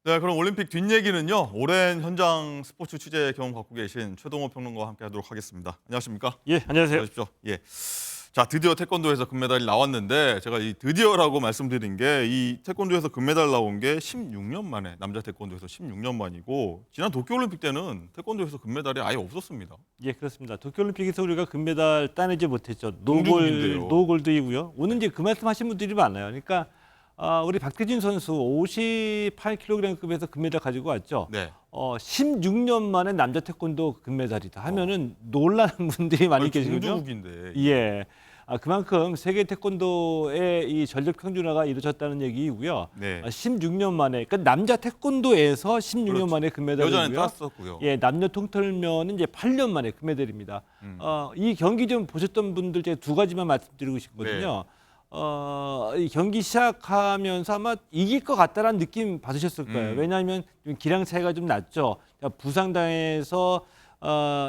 네, 그럼 올림픽 뒷얘기는요. 오랜 현장 스포츠 취재 경험 갖고 계신 최동호 평론가와 함께하도록 하겠습니다. 안녕하십니까? 예, 안녕하세요. 안녕하십시오. 예. 자, 드디어 태권도에서 금메달이 나왔는데 제가 이 드디어라고 말씀드린 게 이 태권도에서 금메달 나온 게 16년 만에 남자 태권도에서 16년 만이고 지난 도쿄올림픽 때는 태권도에서 금메달이 아예 없었습니다. 예, 그렇습니다. 도쿄올림픽에서 우리가 금메달 따내지 못했죠. 동족인데요. 노골드이고요. 오늘 이제 그 말씀하신 분들이 많아요. 그러니까 우리 박태진 선수 58kg급에서 금메달 가지고 왔죠. 네. 16년 만에 남자 태권도 금메달이다 하면은 놀라는 분들이 많이 계시거든요. 중조국인데. 예. 그만큼 세계 태권도의 이 전력 평준화가 이루어졌다는 얘기이고요. 네. 16년 만에, 그러니까 남자 태권도에서 16년 그렇죠. 만에 금메달이고요. 여자는 땄었고요. 예, 남녀 통틀면은 이제 8년 만에 금메달입니다. 이 경기 좀 보셨던 분들 제가 두 가지만 말씀드리고 싶거든요. 이 경기 시작하면서 아마 이길 것 같다라는 느낌 받으셨을 거예요. 왜냐하면 좀 기량 차이가 좀 났죠. 부상당해서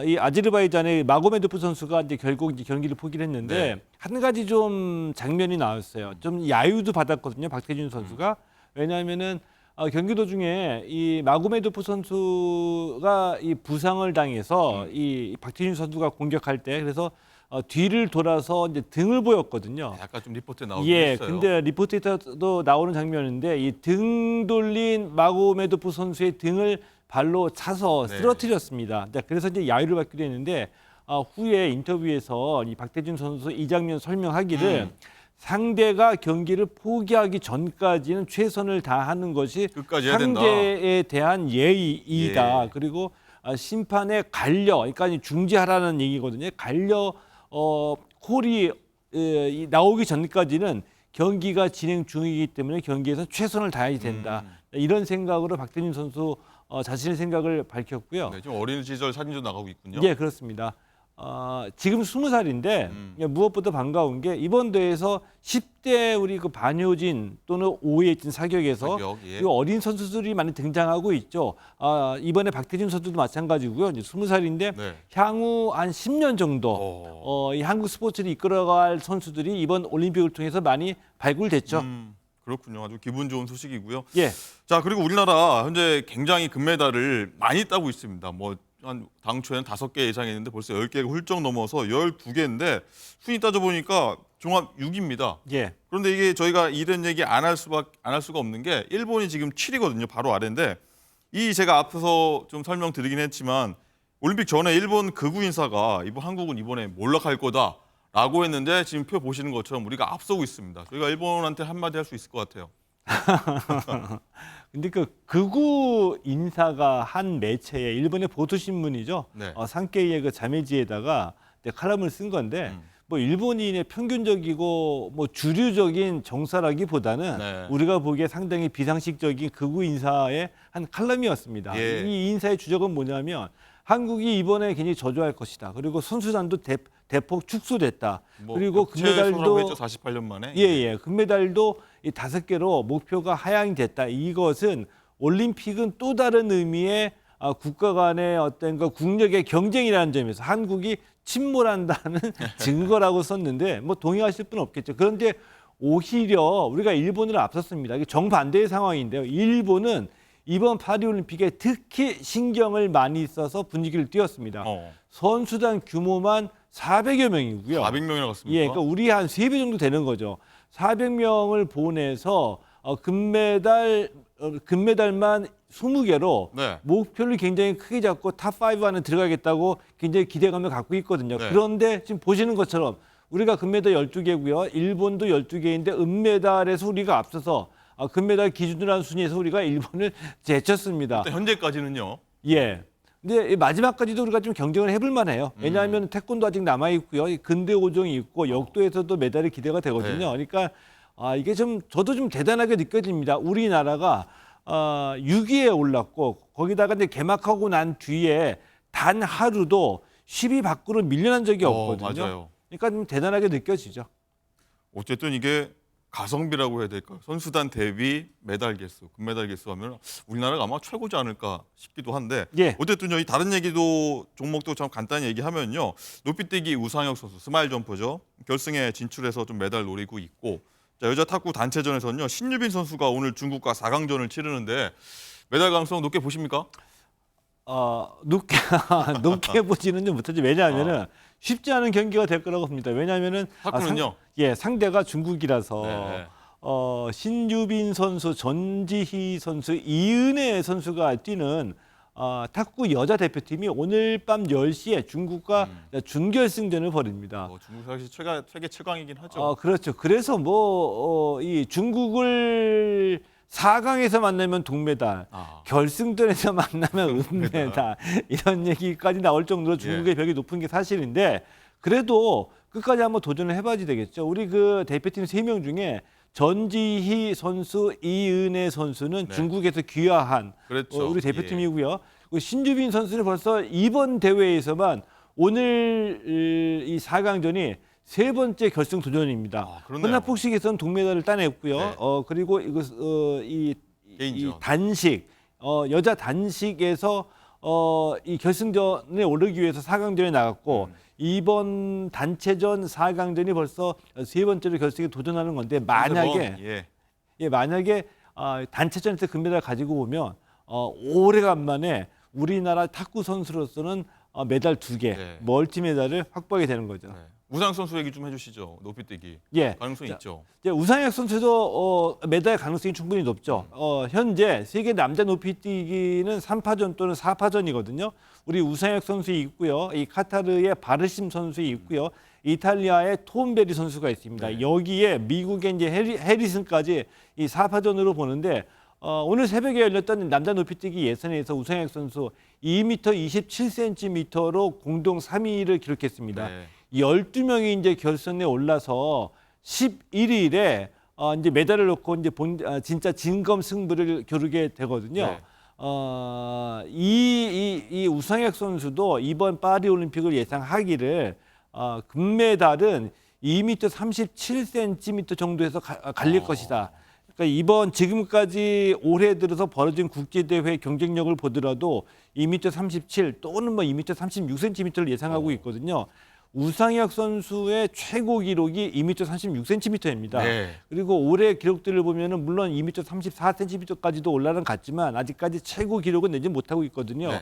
이 아제르바이잔의 마고메도프 선수가 이제 결국 이제 경기를 포기를 했는데 네. 한 가지 좀 장면이 나왔어요. 좀 야유도 받았거든요, 박태준 선수가. 왜냐하면은 경기 도중에 이 마고메도프 선수가 이 부상을 당해서 이 박태준 선수가 공격할 때 그래서 뒤를 돌아서 이제 등을 보였거든요. 약간 좀 리포트에 나오긴 예, 했어요. 근데 리포트에서도 나오는 장면인데 이 등 돌린 마고메도프 선수의 등을 발로 차서 네. 쓰러뜨렸습니다. 자, 그래서 이제 야유를 받기도 했는데 후에 인터뷰에서 이 박태준 선수 이 장면 설명하기를 상대가 경기를 포기하기 전까지는 최선을 다하는 것이 끝까지 해야 된다. 상대에 대한 예의이다. 예. 그리고 심판의 간려, 그러니까 중지하라는 얘기거든요. 간려 콜이 나오기 전까지는 경기가 진행 중이기 때문에 경기에서 최선을 다해야 된다. 이런 생각으로 박태준 선수 자신의 생각을 밝혔고요. 네, 지금 어린 시절 사진도 나가고 있군요. 예, 그렇습니다. 지금 20살인데 무엇보다 반가운 게 이번 대회에서 10대 우리 그 반효진 또는 오예진 사격에서 사격, 예. 이 어린 선수들이 많이 등장하고 있죠. 이번에 박태준 선수도 마찬가지고요. 이제 20살인데 네. 향후 한 10년 정도 이 한국 스포츠를 이끌어갈 선수들이 이번 올림픽을 통해서 많이 발굴됐죠. 그렇군요. 아주 기분 좋은 소식이고요. 예. 자, 그리고 우리나라 현재 굉장히 금메달을 많이 따고 있습니다. 뭐 한 당초에는 5개 예상했는데 벌써 10개가 훌쩍 넘어서 12개인데 순위 따져 보니까 종합 6위입니다. 예. 그런데 이게 저희가 이런 얘기 안 할 수가 없는 게 일본이 지금 7위거든요. 바로 아래인데 이 제가 앞서서 좀 설명드리긴 했지만 올림픽 전에 일본 극우 인사가 이번 한국은 이번에 몰락할 거다라고 했는데 지금 표 보시는 것처럼 우리가 앞서고 있습니다. 저희가 일본한테 한마디 할 수 있을 것 같아요. 근데 그 극우 인사가 한 매체에 일본의 보도신문이죠. 네. 산케이의 그 자매지에다가 칼럼을 쓴 건데 뭐 일본인의 평균적이고 뭐 주류적인 정사라기보다는 네. 우리가 보기에 상당히 비상식적인 극우 인사의 한 칼럼이었습니다. 예. 이 인사의 주적은 뭐냐면 한국이 이번에 굉장히 저조할 것이다. 그리고 선수단도 대폭 축소됐다. 뭐 그리고 금메달도 금메달도 했죠. 48년 만에. 예. 금메달도 이 5개로 목표가 하향이 됐다. 이것은 올림픽은 또 다른 의미의 국가 간의 어떤 그 국력의 경쟁이라는 점에서 한국이 침몰한다는 증거라고 썼는데 뭐 동의하실 분 없겠죠. 그런데 오히려 우리가 일본을 앞섰습니다. 이게 정반대의 상황인데요. 일본은 이번 파리올림픽에 특히 신경을 많이 써서 분위기를 띄웠습니다. 선수단 규모만 400여 명이고요. 400명이나 갔습니까? 예, 그러니까 우리 한 3배 정도 되는 거죠. 400명을 보내서 금메달만 20개로 네. 목표를 굉장히 크게 잡고 탑5 안에 들어가겠다고 굉장히 기대감을 갖고 있거든요. 네. 그런데 지금 보시는 것처럼 우리가 금메달 12개고요. 일본도 12개인데 은메달에서 우리가 앞서서 금메달 기준으로 한 순위에서 우리가 일본을 제쳤습니다. 현재까지는요. 예. 근데 이 마지막까지도 우리가 좀 경쟁을 해볼 만해요. 왜냐하면 태권도 아직 남아 있고요. 이 근대 오종이 있고 역도에서도 메달이 기대가 되거든요. 네. 그러니까 이게 좀 저도 좀 대단하게 느껴집니다. 우리나라가 6위에 올랐고 거기다가 이제 개막하고 난 뒤에 단 하루도 10위 밖으로 밀려난 적이 없거든요. 맞아요. 그러니까 좀 대단하게 느껴지죠. 어쨌든 이게 가성비라고 해야 될까요? 선수단 대비 메달 개수, 금메달 개수 하면 우리나라가 아마 최고지 않을까 싶기도 한데 예. 어쨌든요. 이 다른 얘기도 종목도 참 간단히 얘기하면요. 높이뛰기 우상혁 선수 스마일 점퍼죠. 결승에 진출해서 좀 메달 노리고 있고 자, 여자 탁구 단체전에서는요. 신유빈 선수가 오늘 중국과 4강전을 치르는데 메달 가능성 높게 보십니까? 높게 높게 보지는 좀 못하지. 왜냐하면은 쉽지 않은 경기가 될 거라고 봅니다. 왜냐하면은 탁구는요? 상대가 중국이라서 네. 신유빈 선수, 전지희 선수, 이은혜 선수가 뛰는 탁구 여자 대표팀이 오늘 밤 10시에 중국과 준결승전을 벌입니다. 중국 사실 세계 최강이긴 하죠. 그렇죠. 그래서 이 중국을 4강에서 만나면 동메달, 결승전에서 만나면 은메달 이런 얘기까지 나올 정도로 중국의 벽이 높은 게 사실인데 그래도 끝까지 한번 도전을 해봐야지 되겠죠. 우리 그 대표팀 3명 중에 전지희 선수, 이은혜 선수는 중국에서 귀화한 그렇죠. 우리 대표팀이고요. 그리고 신주빈 선수는 벌써 이번 대회에서만 오늘 이 4강전이 3번째 결승 도전입니다. 혼합복식에서는 동메달을 따냈고요. 네. 그리고 이 개인전. 단식 여자 단식에서 이 결승전에 오르기 위해서 4강전에 나갔고 이번 단체전 4강전이 벌써 3번째로 결승에 도전하는 건데 만약에 단체전에서 금메달 가지고 오면 오래간만에 우리나라 탁구 선수로서는 메달 2개, 멀티 메달을 확보하게 되는 거죠. 우상혁 선수 얘기 좀 해주시죠. 높이뛰기 가능성이 있죠. 우상혁 선수도 메달 가능성이 충분히 높죠. 현재 세계 남자 높이뛰기는 3파전 또는 4파전이거든요. 우리 우상혁 선수 있고요. 이 카타르의 바르심 선수 있고요. 이탈리아의 톰베리 선수가 있습니다. 여기에 미국의 이제 해리슨까지 이 4파전으로 보는데 오늘 새벽에 열렸던 남자 높이뛰기 예선에서 우상혁 선수 2m 27cm로 공동 3위를 기록했습니다. 12명이 이제 결선에 올라서 11일에 이제 메달을 놓고 이제 진짜 진검 승부를 겨루게 되거든요. 이 우상혁 선수도 이번 파리 올림픽을 예상하기를 금메달은 2m 37cm 정도에서 갈릴 것이다. 그러니까 지금까지 올해 들어서 벌어진 국제대회 경쟁력을 보더라도 2m 37 또는 뭐 2m 36cm를 예상하고 있거든요. 우상혁 선수의 최고 기록이 2m 36cm입니다. 그리고 올해 기록들을 보면은 물론 2m 34cm까지도 올라는 갔지만 아직까지 최고 기록은 내지 못하고 있거든요.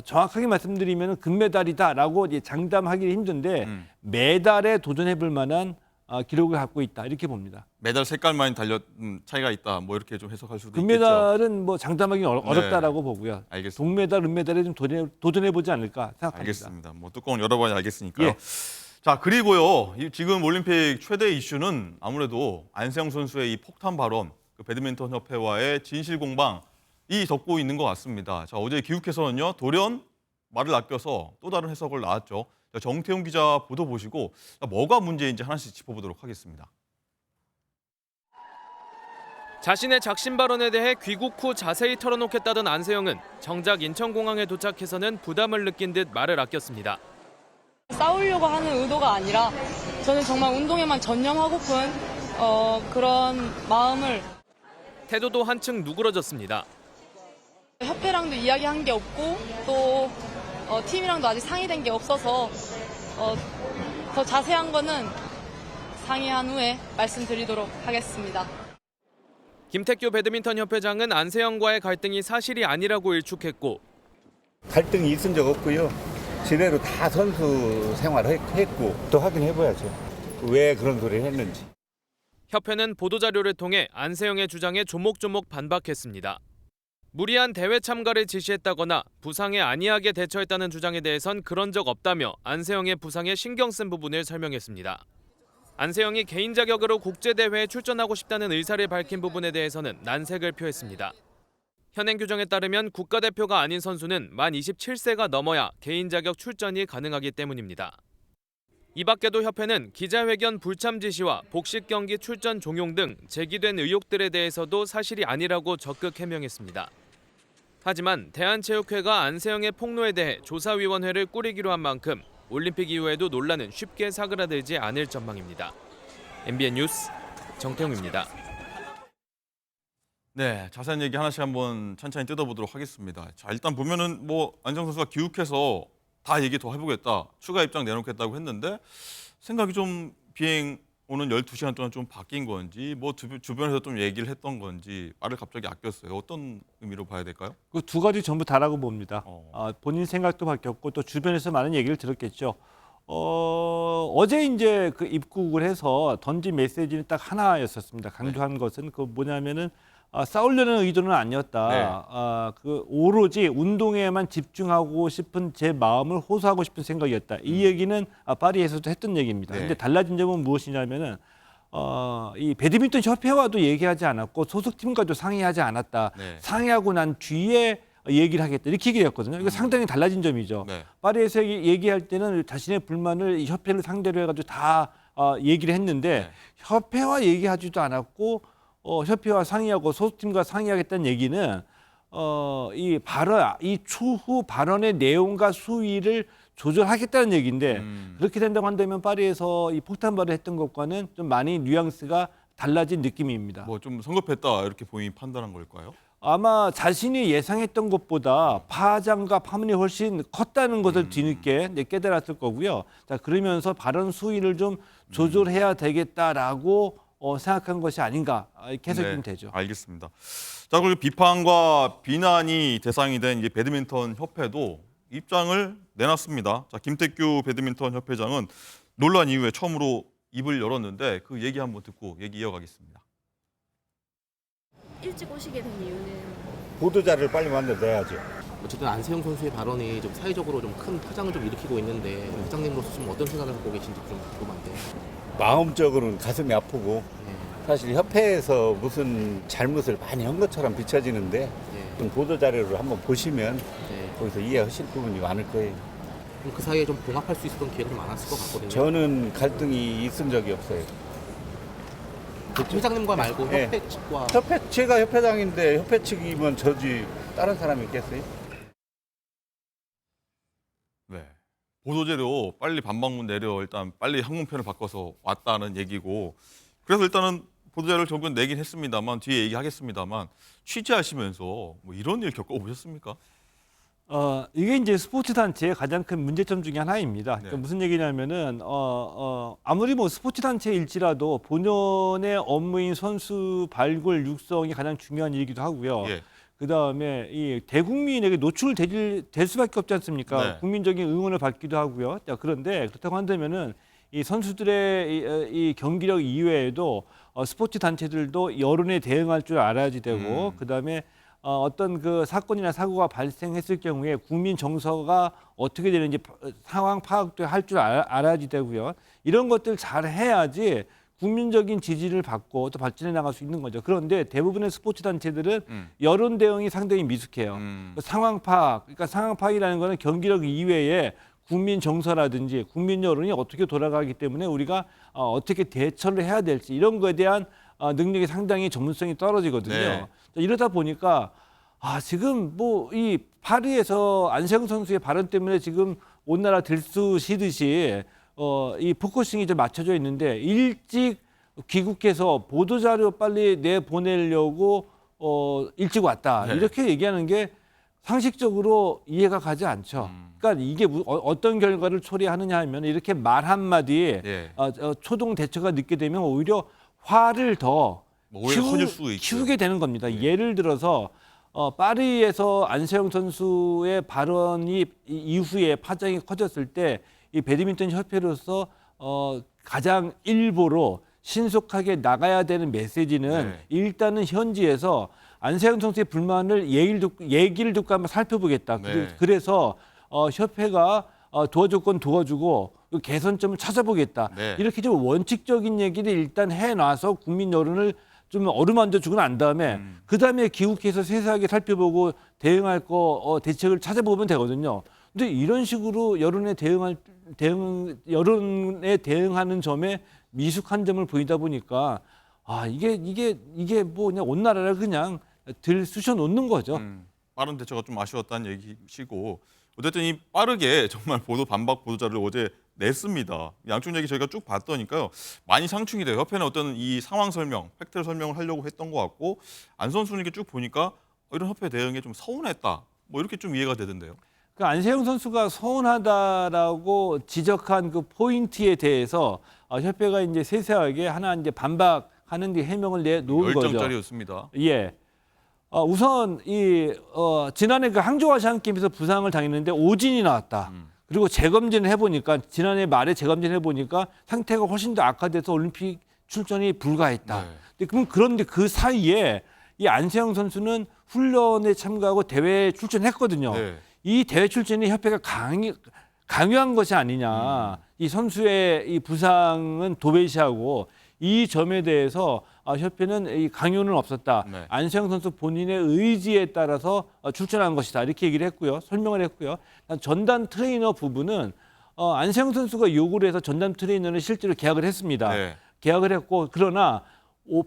정확하게 말씀드리면 금메달이다라고 이제 장담하기 힘든데 메달에 도전해볼 만한 기록을 갖고 있다 이렇게 봅니다. 메달 색깔만 차이가 있다. 뭐 이렇게 좀 해석할 수도 있겠죠. 금메달은 뭐 장담하기 어렵다라고 보고요. 알겠습니다. 동메달, 은메달에 좀 도전해보지 않을까 생각합니다. 알겠습니다. 뭐 뚜껑은 열어봐야 알겠으니까요. 자, 그리고요. 지금 올림픽 최대 이슈는 아무래도 안세영 선수의 이 폭탄 발언, 그 배드민턴 협회와의 진실 공방이 덮고 있는 것 같습니다. 자, 어제 기욱해서는요. 돌연 말을 아껴서 또 다른 해석을 나왔죠. 자, 정태훈 기자 보도 보시고 뭐가 문제인지 하나씩 짚어보도록 하겠습니다. 자신의 작심 발언에 대해 귀국 후 자세히 털어놓겠다던 안세영은 정작 인천공항에 도착해서는 부담을 느낀 듯 말을 아꼈습니다. 싸우려고 하는 의도가 아니라 저는 정말 운동에만 전념하고픈 그런 마음을. 태도도 한층 누그러졌습니다. 협회랑도 이야기한 게 없고 또 팀이랑도 아직 상의된 게 없어서 더 자세한 거는 상의한 후에 말씀드리도록 하겠습니다. 김택규 배드민턴 협회장은 안세영과의 갈등이 사실이 아니라고 일축했고 갈등이 있은 적 없고요. 제대로 다 선수 생활을 했고 또 확인해봐야죠. 왜 그런 소리를 했는지. 협회는 보도자료를 통해 안세영의 주장에 조목조목 반박했습니다. 무리한 대회 참가를 지시했다거나 부상에 안이하게 대처했다는 주장에 대해선 그런 적 없다며 안세영의 부상에 신경 쓴 부분을 설명했습니다. 안세영이 개인 자격으로 국제대회에 출전하고 싶다는 의사를 밝힌 부분에 대해서는 난색을 표했습니다. 현행 규정에 따르면 국가대표가 아닌 선수는 만 27세가 넘어야 개인 자격 출전이 가능하기 때문입니다. 이 밖에도 협회는 기자회견 불참 지시와 복식 경기 출전 종용 등 제기된 의혹들에 대해서도 사실이 아니라고 적극 해명했습니다. 하지만 대한체육회가 안세영의 폭로에 대해 조사위원회를 꾸리기로 한 만큼 올림픽 이후에도 논란은 쉽게 사그라들지 않을 전망입니다. MBN 뉴스 정태웅입니다. 네, 자세한 얘기 하나씩 한번 천천히 뜯어보도록 하겠습니다. 자, 일단 보면은 뭐 안세영 선수가 기욱해서 다 얘기 더 해보겠다, 추가 입장 내놓겠다고 했는데 생각이 좀 비행 오는 12시간 동안 좀 바뀐 건지 뭐 주변에서 좀 얘기를 했던 건지 말을 갑자기 아꼈어요. 어떤 의미로 봐야 될까요? 그 두 가지 전부 다라고 봅니다. 본인 생각도 바뀌었고 또 주변에서 많은 얘기를 들었겠죠. 어제 이제 그 입국을 해서 던진 메시지는 딱 하나였었습니다. 강조한 것은 그 뭐냐면은 싸우려는 의도는 아니었다. 네. 그 오로지 운동에만 집중하고 싶은 제 마음을 호소하고 싶은 생각이었다. 이 얘기는 파리에서도 했던 얘기입니다. 네. 근데 달라진 점은 무엇이냐면은 이 배드민턴 협회와도 얘기하지 않았고 소속팀과도 상의하지 않았다. 네. 상의하고 난 뒤에 얘기를 하겠다. 이렇게 얘기했거든요. 이거 상당히 달라진 점이죠. 네. 파리에서 얘기할 때는 자신의 불만을 이 협회를 상대로 해가지고 다 얘기를 했는데 네. 협회와 얘기하지도 않았고 협회와 상의하고 소속팀과 상의하겠다는 얘기는 이 추후 발언의 내용과 수위를 조절하겠다는 얘기인데 그렇게 된다고 한다면 파리에서 이 폭탄발을 했던 것과는 좀 많이 뉘앙스가 달라진 느낌입니다. 뭐 좀 성급했다 이렇게 본인이 판단한 걸까요? 아마 자신이 예상했던 것보다 파장과 파문이 훨씬 컸다는 것을 뒤늦게 깨달았을 거고요. 자, 그러면서 발언 수위를 좀 조절해야 되겠다라고 생각한 것이 아닌가 이렇게 해석이 좀 되죠. 알겠습니다. 자, 그리고 비판과 비난이 대상이 된 이제 배드민턴 협회도 입장을 내놨습니다. 자, 김태규 배드민턴 협회장은 논란 이후에 처음으로 입을 열었는데 그 얘기 한번 듣고 얘기 이어가겠습니다. 일찍 오시게 된 이유는 보도자를 빨리 만들어내야죠. 어쨌든 안세영 선수의 발언이 좀 사회적으로 좀 큰 파장을 좀 일으키고 있는데 회장님으로서 좀 어떤 생각을 갖고 계신지 좀 궁금한데. 마음적으로는 가슴이 아프고 네. 사실 협회에서 무슨 잘못을 많이 한 것처럼 비춰지는데 네. 좀 보도자료를 한번 보시면 네. 거기서 이해하실 부분이 많을 거예요. 그럼 그 사이에 좀 봉합할 수 있었던 기회가 좀 많았을 것 같거든요. 저는 갈등이 있은 적이 없어요. 회장님과 말고 네. 협회 측과 제가 협회장인데 협회 측이면 저지 다른 사람이 있겠어요? 네. 보도자료 빨리 반박문 내려 일단 빨리 항문편을 바꿔서 왔다는 얘기고 그래서 일단은 보도자료를 결국은 내긴 했습니다만 뒤에 얘기하겠습니다만 취재하시면서 뭐 이런 일 겪어보셨습니까? 이게 이제 스포츠 단체의 가장 큰 문제점 중에 하나입니다. 그러니까 네. 무슨 얘기냐면은 아무리 뭐 스포츠 단체일지라도 본연의 업무인 선수 발굴 육성이 가장 중요한 일이기도 하고요. 예. 그 다음에 이 대국민에게 노출될 수밖에 없지 않습니까? 네. 국민적인 응원을 받기도 하고요. 자, 그런데 그렇다고 한다면은 이 선수들의 이 경기력 이외에도 스포츠 단체들도 여론에 대응할 줄 알아야지 되고 그 다음에 어떤 그 사건이나 사고가 발생했을 경우에 국민 정서가 어떻게 되는지 상황 파악도 할 줄 알아야지 되고요. 이런 것들 잘 해야지 국민적인 지지를 받고 또 발전해 나갈 수 있는 거죠. 그런데 대부분의 스포츠 단체들은 여론 대응이 상당히 미숙해요. 상황 파악, 그러니까 상황 파악이라는 거는 경기력 이외에 국민 정서라든지 국민 여론이 어떻게 돌아가기 때문에 우리가 어떻게 대처를 해야 될지 이런 거에 대한 능력이 상당히 전문성이 떨어지거든요. 네. 이러다 보니까 지금 뭐 이 파리에서 안세영 선수의 발언 때문에 지금 온 나라 들쑤시듯이 이 포커싱이 좀 맞춰져 있는데 일찍 귀국해서 보도 자료 빨리 내보내려고 일찍 왔다 네. 이렇게 얘기하는 게 상식적으로 이해가 가지 않죠. 그러니까 이게 어떤 결과를 초래하느냐 하면 이렇게 말 한마디에 예. 초동 대처가 늦게 되면 오히려 화를 더 뭐 오히려 커질 수 있죠. 키우게 되는 겁니다. 예를 들어서 파리에서 안세영 선수의 발언이 이후에 파장이 커졌을 때 이 배드민턴 협회로서 가장 일보로 신속하게 나가야 되는 메시지는 네. 일단은 현지에서 안세영 선수의 불만을 얘기를 듣고 한번 살펴보겠다. 네. 그래서 협회가 도와줄 건 도와주고 개선점을 찾아보겠다. 네. 이렇게 좀 원칙적인 얘기를 일단 해놔서 국민 여론을 좀 어루만져 주고 난 다음에 그 다음에 귀국해서 세세하게 살펴보고 대응할 대책을 찾아보면 되거든요. 근데 이런 식으로 여론에 대응하는 점에 미숙한 점을 보이다 보니까 이게 뭐 그냥 온 나라를 그냥 들쑤셔 놓는 거죠. 빠른 대처가 좀 아쉬웠다는 얘기시고 어쨌든 이 빠르게 정말 반박 보도자료를 어제 냈습니다. 양쪽 얘기 저희가 쭉 봤더니까요. 많이 상충이 돼요. 협회는 어떤 이 상황 설명, 팩트 설명을 하려고 했던 것 같고 안 선수님께 쭉 보니까 이런 협회 대응에 좀 서운했다. 뭐 이렇게 좀 이해가 되던데요. 그 안세영 선수가 서운하다라고 지적한 그 포인트에 대해서 협회가 이제 세세하게 하나 이제 반박하는 게 해명을 내놓은 거죠. 열정짜리였습니다. 예. 우선 지난해 그 항저우 아시안게임에서 부상을 당했는데 오진이 나왔다. 그리고 재검진을 해보니까 지난해 말에 재검진을 해보니까 상태가 훨씬 더 악화돼서 올림픽 출전이 불가했다. 네. 그런데 그 사이에 이 안세영 선수는 훈련에 참가하고 대회에 출전했거든요. 네. 이 대회 출전이 협회가 강요한 것이 아니냐. 이 선수의 이 부상은 도외시하고 이 점에 대해서 협회는 이 강요는 없었다. 네. 안세영 선수 본인의 의지에 따라서 출전한 것이다. 이렇게 얘기를 했고요. 설명을 했고요. 전담 트레이너 부분은 안세영 선수가 요구를 해서 전담 트레이너는 실제로 계약을 했습니다. 네. 계약을 했고 그러나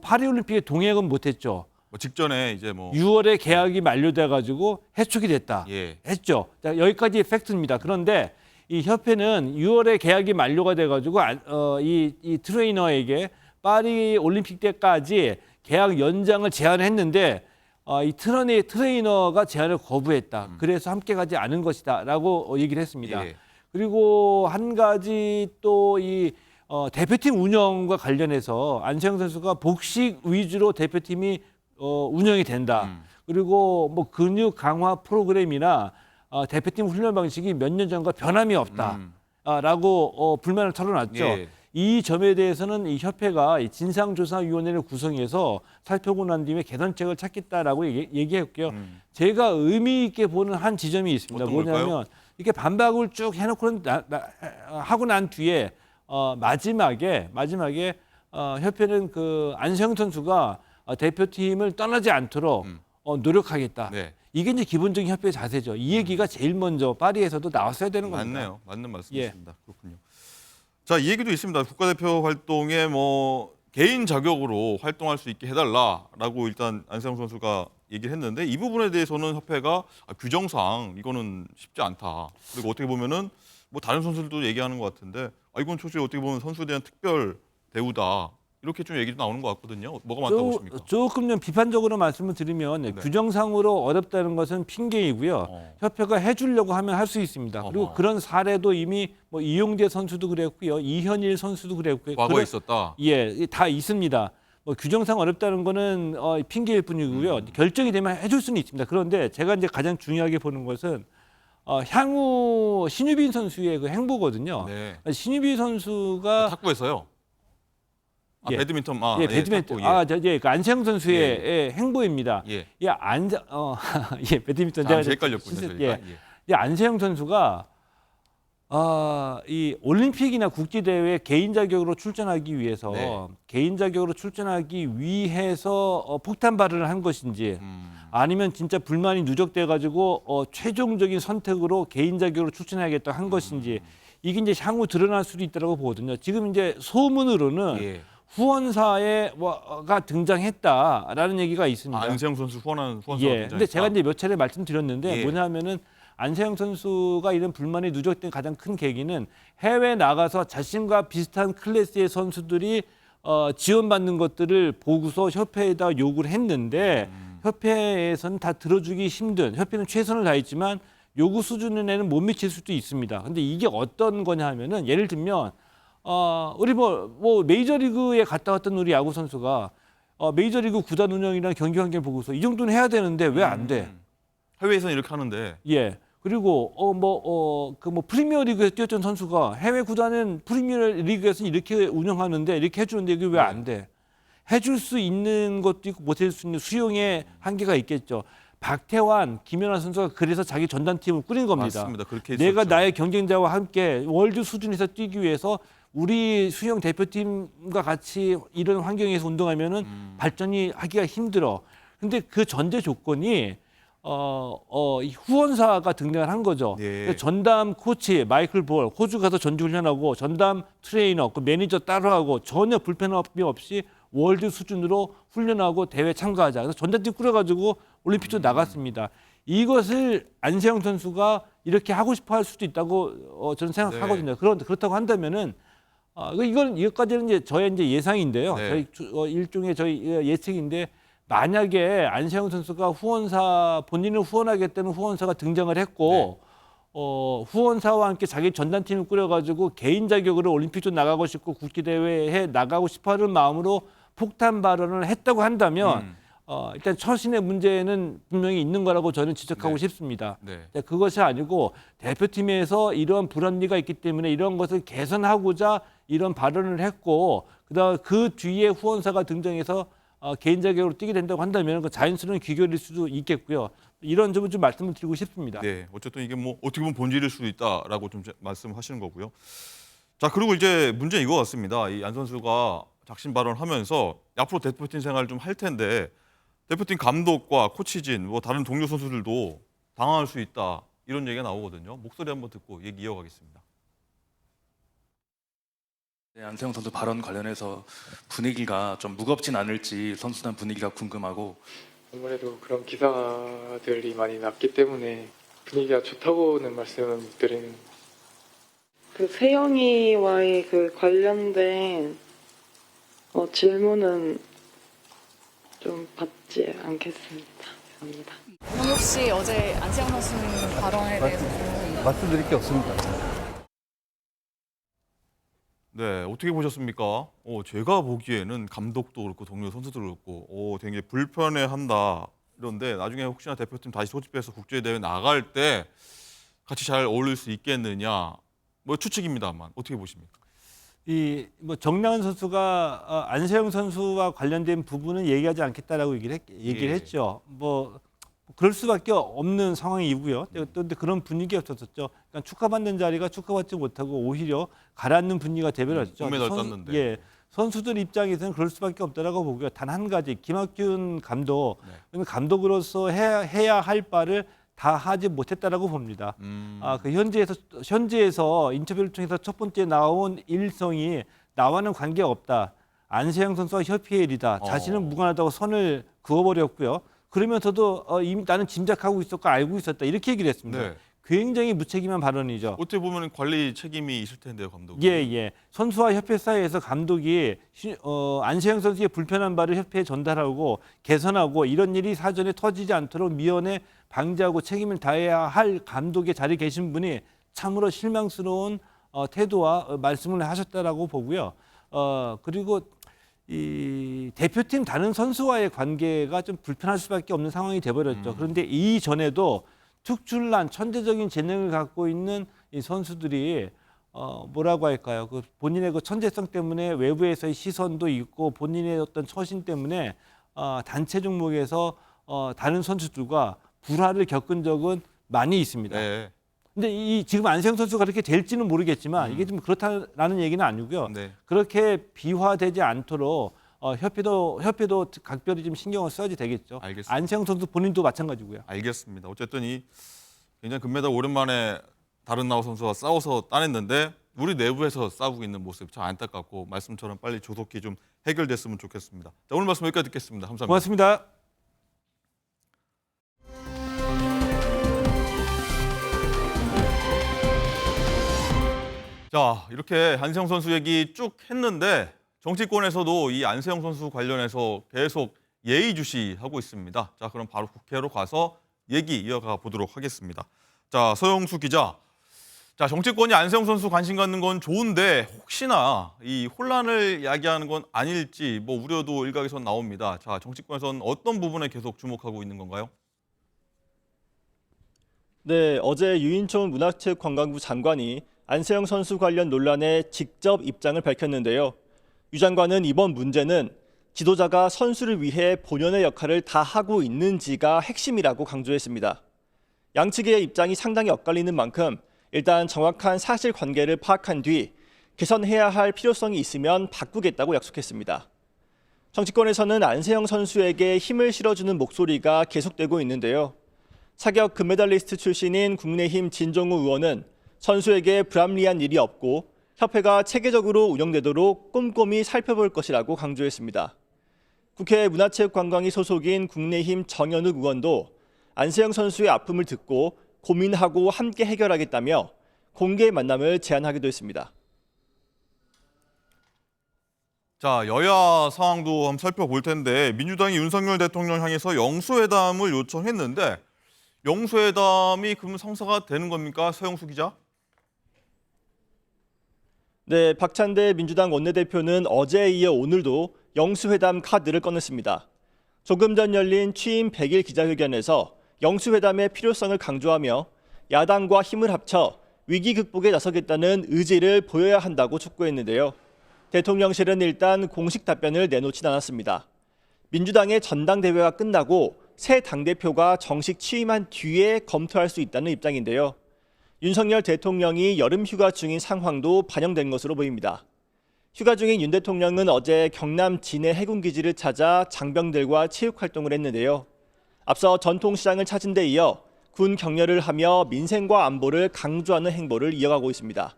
파리올림픽에 동행은 못했죠. 뭐 직전에 이제 뭐 6월에 계약이 만료돼 가지고 해촉이 됐다. 예. 했죠. 자, 여기까지 팩트입니다. 그런데 이 협회는 6월에 계약이 만료가 돼 가지고 이 트레이너에게 파리 올림픽 때까지 계약 연장을 제안했는데 이 트레이너가 제안을 거부했다. 그래서 함께 가지 않은 것이다라고 얘기를 했습니다. 예. 그리고 한 가지 또 이 대표팀 운영과 관련해서 안세영 선수가 복식 위주로 대표팀이 운영이 된다. 그리고 뭐 근육 강화 프로그램이나 대표팀 훈련 방식이 몇 년 전과 변함이 없다라고 불만을 털어놨죠. 예. 이 점에 대해서는 이 협회가 이 진상조사위원회를 구성해서 살펴보고 난 뒤에 개선책을 찾겠다라고 얘기했고요. 제가 의미 있게 보는 한 지점이 있습니다. 어떤 뭐냐면 걸까요? 이렇게 반박을 쭉 해놓고 하고 난 뒤에 마지막에 협회는 그 안세영 선수가 대표팀을 떠나지 않도록 노력하겠다. 네. 이게 이제 기본적인 협회의 자세죠. 이 얘기가 제일 먼저 파리에서도 나왔어야 되는 겁니다. 맞네요. 맞는 예. 말씀이십니다. 그렇군요. 자, 이 얘기도 있습니다. 국가대표 활동에 뭐 개인 자격으로 활동할 수 있게 해달라라고 일단 안세영 선수가 얘기를 했는데 이 부분에 대해서는 협회가 규정상 이거는 쉽지 않다. 그리고 어떻게 보면은 뭐 다른 선수들도 얘기하는 것 같은데 이건 솔직히 어떻게 보면 선수에 대한 특별 대우다. 이렇게 좀 얘기도 나오는 것 같거든요. 뭐가 많다고 보십니까? 조금 좀 비판적으로 말씀을 드리면 규정상으로 어렵다는 것은 핑계이고요. 협회가 해주려고 하면 할 수 있습니다. 그리고 그런 사례도 이미 뭐 이용재 선수도 그랬고요, 이현일 선수도 그랬고요. 과거에 있었다. 예, 다 있습니다. 뭐 규정상 어렵다는 거는 핑계일 뿐이고요. 결정이 되면 해줄 수는 있습니다. 그런데 제가 이제 가장 중요하게 보는 것은 향후 신유빈 선수의 그 행보거든요. 네. 신유빈 선수가 탁구에서요. 예. 배드민턴. 예, 배드민턴. 탁구, 예. 그 안세영 선수의 예, 행보입니다. 예. 예, 배드민턴 제가 헷갈렸군요. 저희가. 예. 안세영 선수가 이 올림픽이나 국제 대회에 개인 자격으로 출전하기 위해서 폭탄 발언을 한 것인지 아니면 진짜 불만이 누적돼 가지고 최종적인 선택으로 개인 자격으로 출전해야겠다 한 것인지 이게 이제 향후 드러날 수도 있다고 보거든요. 지금 이제 소문으로는 예. 후원사가 등장했다라는 얘기가 있습니다. 안세영 선수 후원사가 예. 근데 제가 이제 몇 차례 말씀드렸는데 예. 뭐냐면은 안세영 선수가 이런 불만이 누적된 가장 큰 계기는 해외 나가서 자신과 비슷한 클래스의 선수들이 지원받는 것들을 보고서 협회에다 요구를 했는데 협회에서는 다 들어주기 힘든, 협회는 최선을 다했지만 요구 수준에는 못 미칠 수도 있습니다. 근데 이게 어떤 거냐 하면은 예를 들면 우리 뭐 메이저리그에 갔다 왔던 우리 야구 선수가 메이저리그 구단 운영이나 경기 환경 보고서 이 정도는 해야 되는데 왜 안 돼? 해외에서는 이렇게 하는데. 예. 그리고 프리미어리그에서 뛰었던 선수가 해외 구단은 프리미어리그에서 이렇게 운영하는데 이렇게 해주는데 이게 왜 안 돼? 해줄 수 있는 것도 있고 못 해줄 수 있는 수용의 한계가 있겠죠. 박태환, 김연아 선수가 그래서 자기 전담팀을 꾸린 겁니다. 맞습니다. 그렇게 내가 했었죠. 나의 경쟁자와 함께 월드 수준에서 뛰기 위해서 우리 수영 대표팀과 같이 이런 환경에서 운동하면은 발전이 하기가 힘들어. 근데 그 전제 조건이 이 후원사가 등장을 한 거죠. 예. 전담 코치 마이클 볼 호주 가서 전주 훈련하고 전담 트레이너 그 매니저 따로 하고 전혀 불편함이 없이 월드 수준으로 훈련하고 대회 참가하자. 그래서 전담팀 꾸려가지고 올림픽도 나갔습니다. 이것을 안세영 선수가 이렇게 하고 싶어할 수도 있다고 저는 생각하거든요. 그렇다고 한다면은 이것까지는 이제 저의 이제 예상인데요. 네. 저희 일종의 저희 예측인데 만약에 안세영 선수가 본인을 후원하겠다는 후원사가 등장을 했고 후원사와 함께 자기 전단팀을 꾸려가지고 개인 자격으로 올림픽도 나가고 싶고 국제대회에 나가고 싶어하는 마음으로 폭탄 발언을 했다고 한다면 일단 처신의 문제는 분명히 있는 거라고 저는 지적하고 싶습니다. 네. 그것이 아니고 대표팀에서 이런 불합리가 있기 때문에 이런 것을 개선하고자 이런 발언을 했고 그다음 그 뒤에 후원사가 등장해서 개인 자격으로 뛰게 된다고 한다면 그 자연스러운 귀결일 수도 있겠고요. 이런 점은 좀 말씀을 드리고 싶습니다. 네, 어쨌든 이게 뭐 어떻게 보면 본질일 수도 있다라고 좀 말씀하시는 거고요. 자, 그리고 이제 문제는 이거 같습니다. 이 안 선수가 작심 발언하면서 앞으로 대표팀 생활을 좀 할 텐데 대표팀 감독과 코치진, 뭐 다른 동료 선수들도 당황할 수 있다 이런 얘기가 나오거든요. 목소리 한번 듣고 얘기 이어가겠습니다. 네, 안세영 선수 발언 관련해서 분위기가 좀 무겁진 않을지 선수단 분위기가 궁금하고 아무래도 그런 기사들이 많이 났기 때문에 분위기가 좋다고는 말씀은 못 드리는. 그 세영이와의 그 관련된 질문은 좀 받지 않겠습니다. 죄송합니다. 형욱 씨 어제 안세영 선수 발언에 대해서 좀 말씀드릴 게 없습니다. 네, 어떻게 보셨습니까? 제가 보기에는 감독도 그렇고 동료 선수도 그렇고 굉장히 불편해한다 이런데 나중에 혹시나 대표팀 다시 소집해서 국제대회 나갈 때 같이 잘 어울릴 수 있겠느냐 뭐 추측입니다만 어떻게 보십니까? 뭐 정량훈 선수가 안세영 선수와 관련된 부분은 얘기하지 않겠다라고 얘기를 예. 했죠. 뭐 그럴 수밖에 없는 상황이고요. 근데 그런 분위기였었죠. 그러니까 축하받는 자리가 축하받지 못하고 오히려 가라앉는 분위기가 돼버렸죠. 금메달 땄는데. 예, 선수들 입장에서는 그럴 수밖에 없다라고 보고요. 단 한 가지 김학균 감독, 감독으로서 해야 할 바를 다 하지 못했다라고 봅니다. 그 현지에서 인터뷰를 통해서 첫 번째 나온 일성이 나와는 관계가 없다. 안세영 선수와 협의의 일이다. 자신은 무관하다고 선을 그어버렸고요. 그러면서도 이미 나는 짐작하고 있었고 알고 있었다. 이렇게 얘기를 했습니다. 네. 굉장히 무책임한 발언이죠. 어떻게 보면 관리 책임이 있을 텐데요, 감독이. 예. 선수와 협회 사이에서 감독이 안세영 선수의 불편한 바를 협회에 전달하고 개선하고 이런 일이 사전에 터지지 않도록 미연에 방지하고 책임을 다해야 할 감독의 자리에 계신 분이 참으로 실망스러운 태도와 말씀을 하셨다라고 보고요. 그리고 이 대표팀 다른 선수와의 관계가 좀 불편할 수밖에 없는 상황이 돼버렸죠. 그런데 이전에도 특출난 천재적인 재능을 갖고 있는 이 선수들이 뭐라고 할까요? 그 본인의 그 천재성 때문에 외부에서의 시선도 있고 본인의 어떤 처신 때문에 단체 종목에서 다른 선수들과 불화를 겪은 적은 많이 있습니다. 네. 근데 지금 안세영 선수가 그렇게 될지는 모르겠지만 이게 좀 그렇다라는 얘기는 아니고요. 네. 그렇게 비화되지 않도록 협회도 각별히 좀 신경을 써야지 되겠죠. 알겠습니다. 안세영 선수 본인도 마찬가지고요. 알겠습니다. 어쨌든 이 굉장히 금메달 오랜만에 다른 나라 선수와 싸워서 따냈는데 우리 내부에서 싸우고 있는 모습 참 안타깝고 말씀처럼 빨리 조속히 좀 해결됐으면 좋겠습니다. 자, 오늘 말씀 여기까지 듣겠습니다. 감사합니다. 고맙습니다. 자, 이렇게 안세영 선수 얘기 쭉 했는데 정치권에서도 이 안세영 선수 관련해서 계속 예의주시하고 있습니다. 자, 그럼 바로 국회로 가서 얘기 이어가 보도록 하겠습니다. 자, 서영수 기자. 자, 정치권이 안세영 선수 관심 갖는 건 좋은데 혹시나 이 혼란을 야기하는 건 아닐지 뭐 우려도 일각에서 나옵니다. 자, 정치권에서는 어떤 부분에 계속 주목하고 있는 건가요? 네, 어제 유인촌 문화체육관광부 장관이 안세영 선수 관련 논란에 직접 입장을 밝혔는데요. 유 장관은 이번 문제는 지도자가 선수를 위해 본연의 역할을 다 하고 있는지가 핵심이라고 강조했습니다. 양측의 입장이 상당히 엇갈리는 만큼 일단 정확한 사실관계를 파악한 뒤 개선해야 할 필요성이 있으면 바꾸겠다고 약속했습니다. 정치권에서는 안세영 선수에게 힘을 실어주는 목소리가 계속되고 있는데요. 사격 금메달리스트 출신인 국민의힘 진정우 의원은 선수에게 불합리한 일이 없고 협회가 체계적으로 운영되도록 꼼꼼히 살펴볼 것이라고 강조했습니다. 국회 문화체육관광위 소속인 국민의힘 정현욱 의원도 안세영 선수의 아픔을 듣고 고민하고 함께 해결하겠다며 공개 만남을 제안하기도 했습니다. 자, 여야 상황도 한번 살펴볼 텐데 민주당이 윤석열 대통령 향해서 영수회담을 요청했는데 영수회담이 그럼 성사가 되는 겁니까? 서영수 기자? 네, 박찬대 민주당 원내대표는 어제에 이어 오늘도 영수회담 카드를 꺼냈습니다. 조금 전 열린 취임 100일 기자회견에서 영수회담의 필요성을 강조하며 야당과 힘을 합쳐 위기 극복에 나서겠다는 의지를 보여야 한다고 촉구했는데요. 대통령실은 일단 공식 답변을 내놓진 않았습니다. 민주당의 전당대회가 끝나고 새 당대표가 정식 취임한 뒤에 검토할 수 있다는 입장인데요. 윤석열 대통령이 여름 휴가 중인 상황도 반영된 것으로 보입니다. 휴가 중인 윤 대통령은 어제 경남 진해 해군기지를 찾아 장병들과 체육활동을 했는데요. 앞서 전통시장을 찾은 데 이어 군 격려를 하며 민생과 안보를 강조하는 행보를 이어가고 있습니다.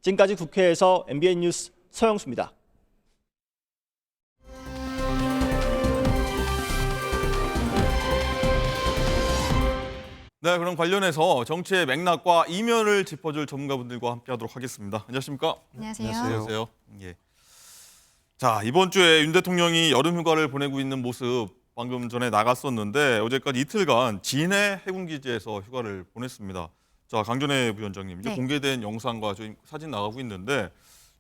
지금까지 국회에서 MBN 뉴스 서영수입니다. 네, 그럼 관련해서 정치의 맥락과 이면을 짚어줄 전문가분들과 함께하도록 하겠습니다. 안녕하십니까? 안녕하세요. 안녕하세요. 예. 자, 이번 주에 윤 대통령이 여름 휴가를 보내고 있는 모습 방금 전에 나갔었는데 어제까지 이틀간 진해 해군기지에서 휴가를 보냈습니다. 자, 강전혜 부위원장님, 이제 네. 공개된 영상과 저희 사진 나가고 있는데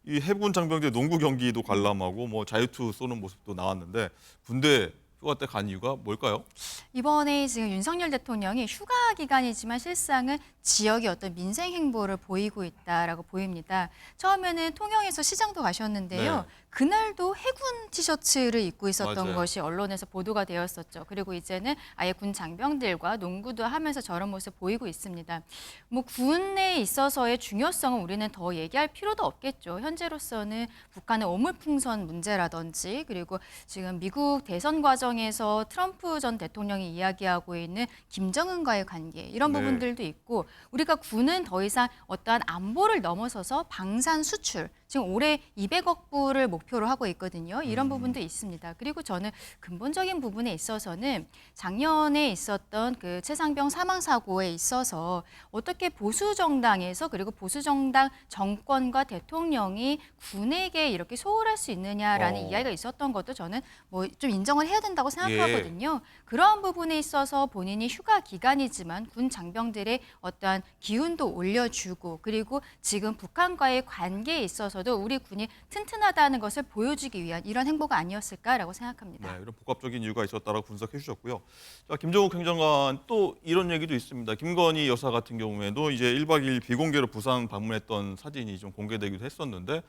이 해군 장병들 농구 경기도 관람하고 뭐 자유투 쏘는 모습도 나왔는데 군대 휴가 때 간 이유가 뭘까요? 이번에 지금 윤석열 대통령이 휴가 기간이지만 실상은 지역의 어떤 민생 행보를 보이고 있다라고 보입니다. 처음에는 통영에서 시장도 가셨는데요. 네. 그날도 해군 티셔츠를 입고 있었던 맞아요. 것이 언론에서 보도가 되었었죠. 그리고 이제는 아예 군 장병들과 농구도 하면서 저런 모습 보이고 있습니다. 뭐 군에 있어서의 중요성은 우리는 더 얘기할 필요도 없겠죠. 현재로서는 북한의 오물풍선 문제라든지 그리고 지금 미국 대선 과정에서 트럼프 전 대통령이 이야기하고 있는 김정은과의 관계 이런 네. 부분들도 있고 우리가 군은 더 이상 어떠한 안보를 넘어서서 방산 수출 지금 올해 200억 불을 목표로 하고 있거든요. 이런 부분도 있습니다. 그리고 저는 근본적인 부분에 있어서는 작년에 있었던 그 최상병 사망 사고에 있어서 어떻게 보수 정당에서 그리고 보수 정당 정권과 대통령이 군에게 이렇게 소홀할 수 있느냐라는 이야기가 있었던 것도 저는 뭐 좀 인정을 해야 된다고 생각하거든요. 그러한 부분에 있어서 본인이 휴가 기간이지만 군 장병들의 어떠한 기운도 올려주고 그리고 지금 북한과의 관계에 있어서도 우리 군이 튼튼하다는 것을 보여주기 위한 이런 행보가 아니었을까라고 생각합니다. 네, 이런 복합적인 이유가 있었다라고 분석해 주셨고요. 자, 김정욱 행정관 또 이런 얘기도 있습니다. 김건희 여사 같은 경우에도 이제 1박 2일 비공개로 부산 방문했던 사진이 좀 공개되기도 했었는데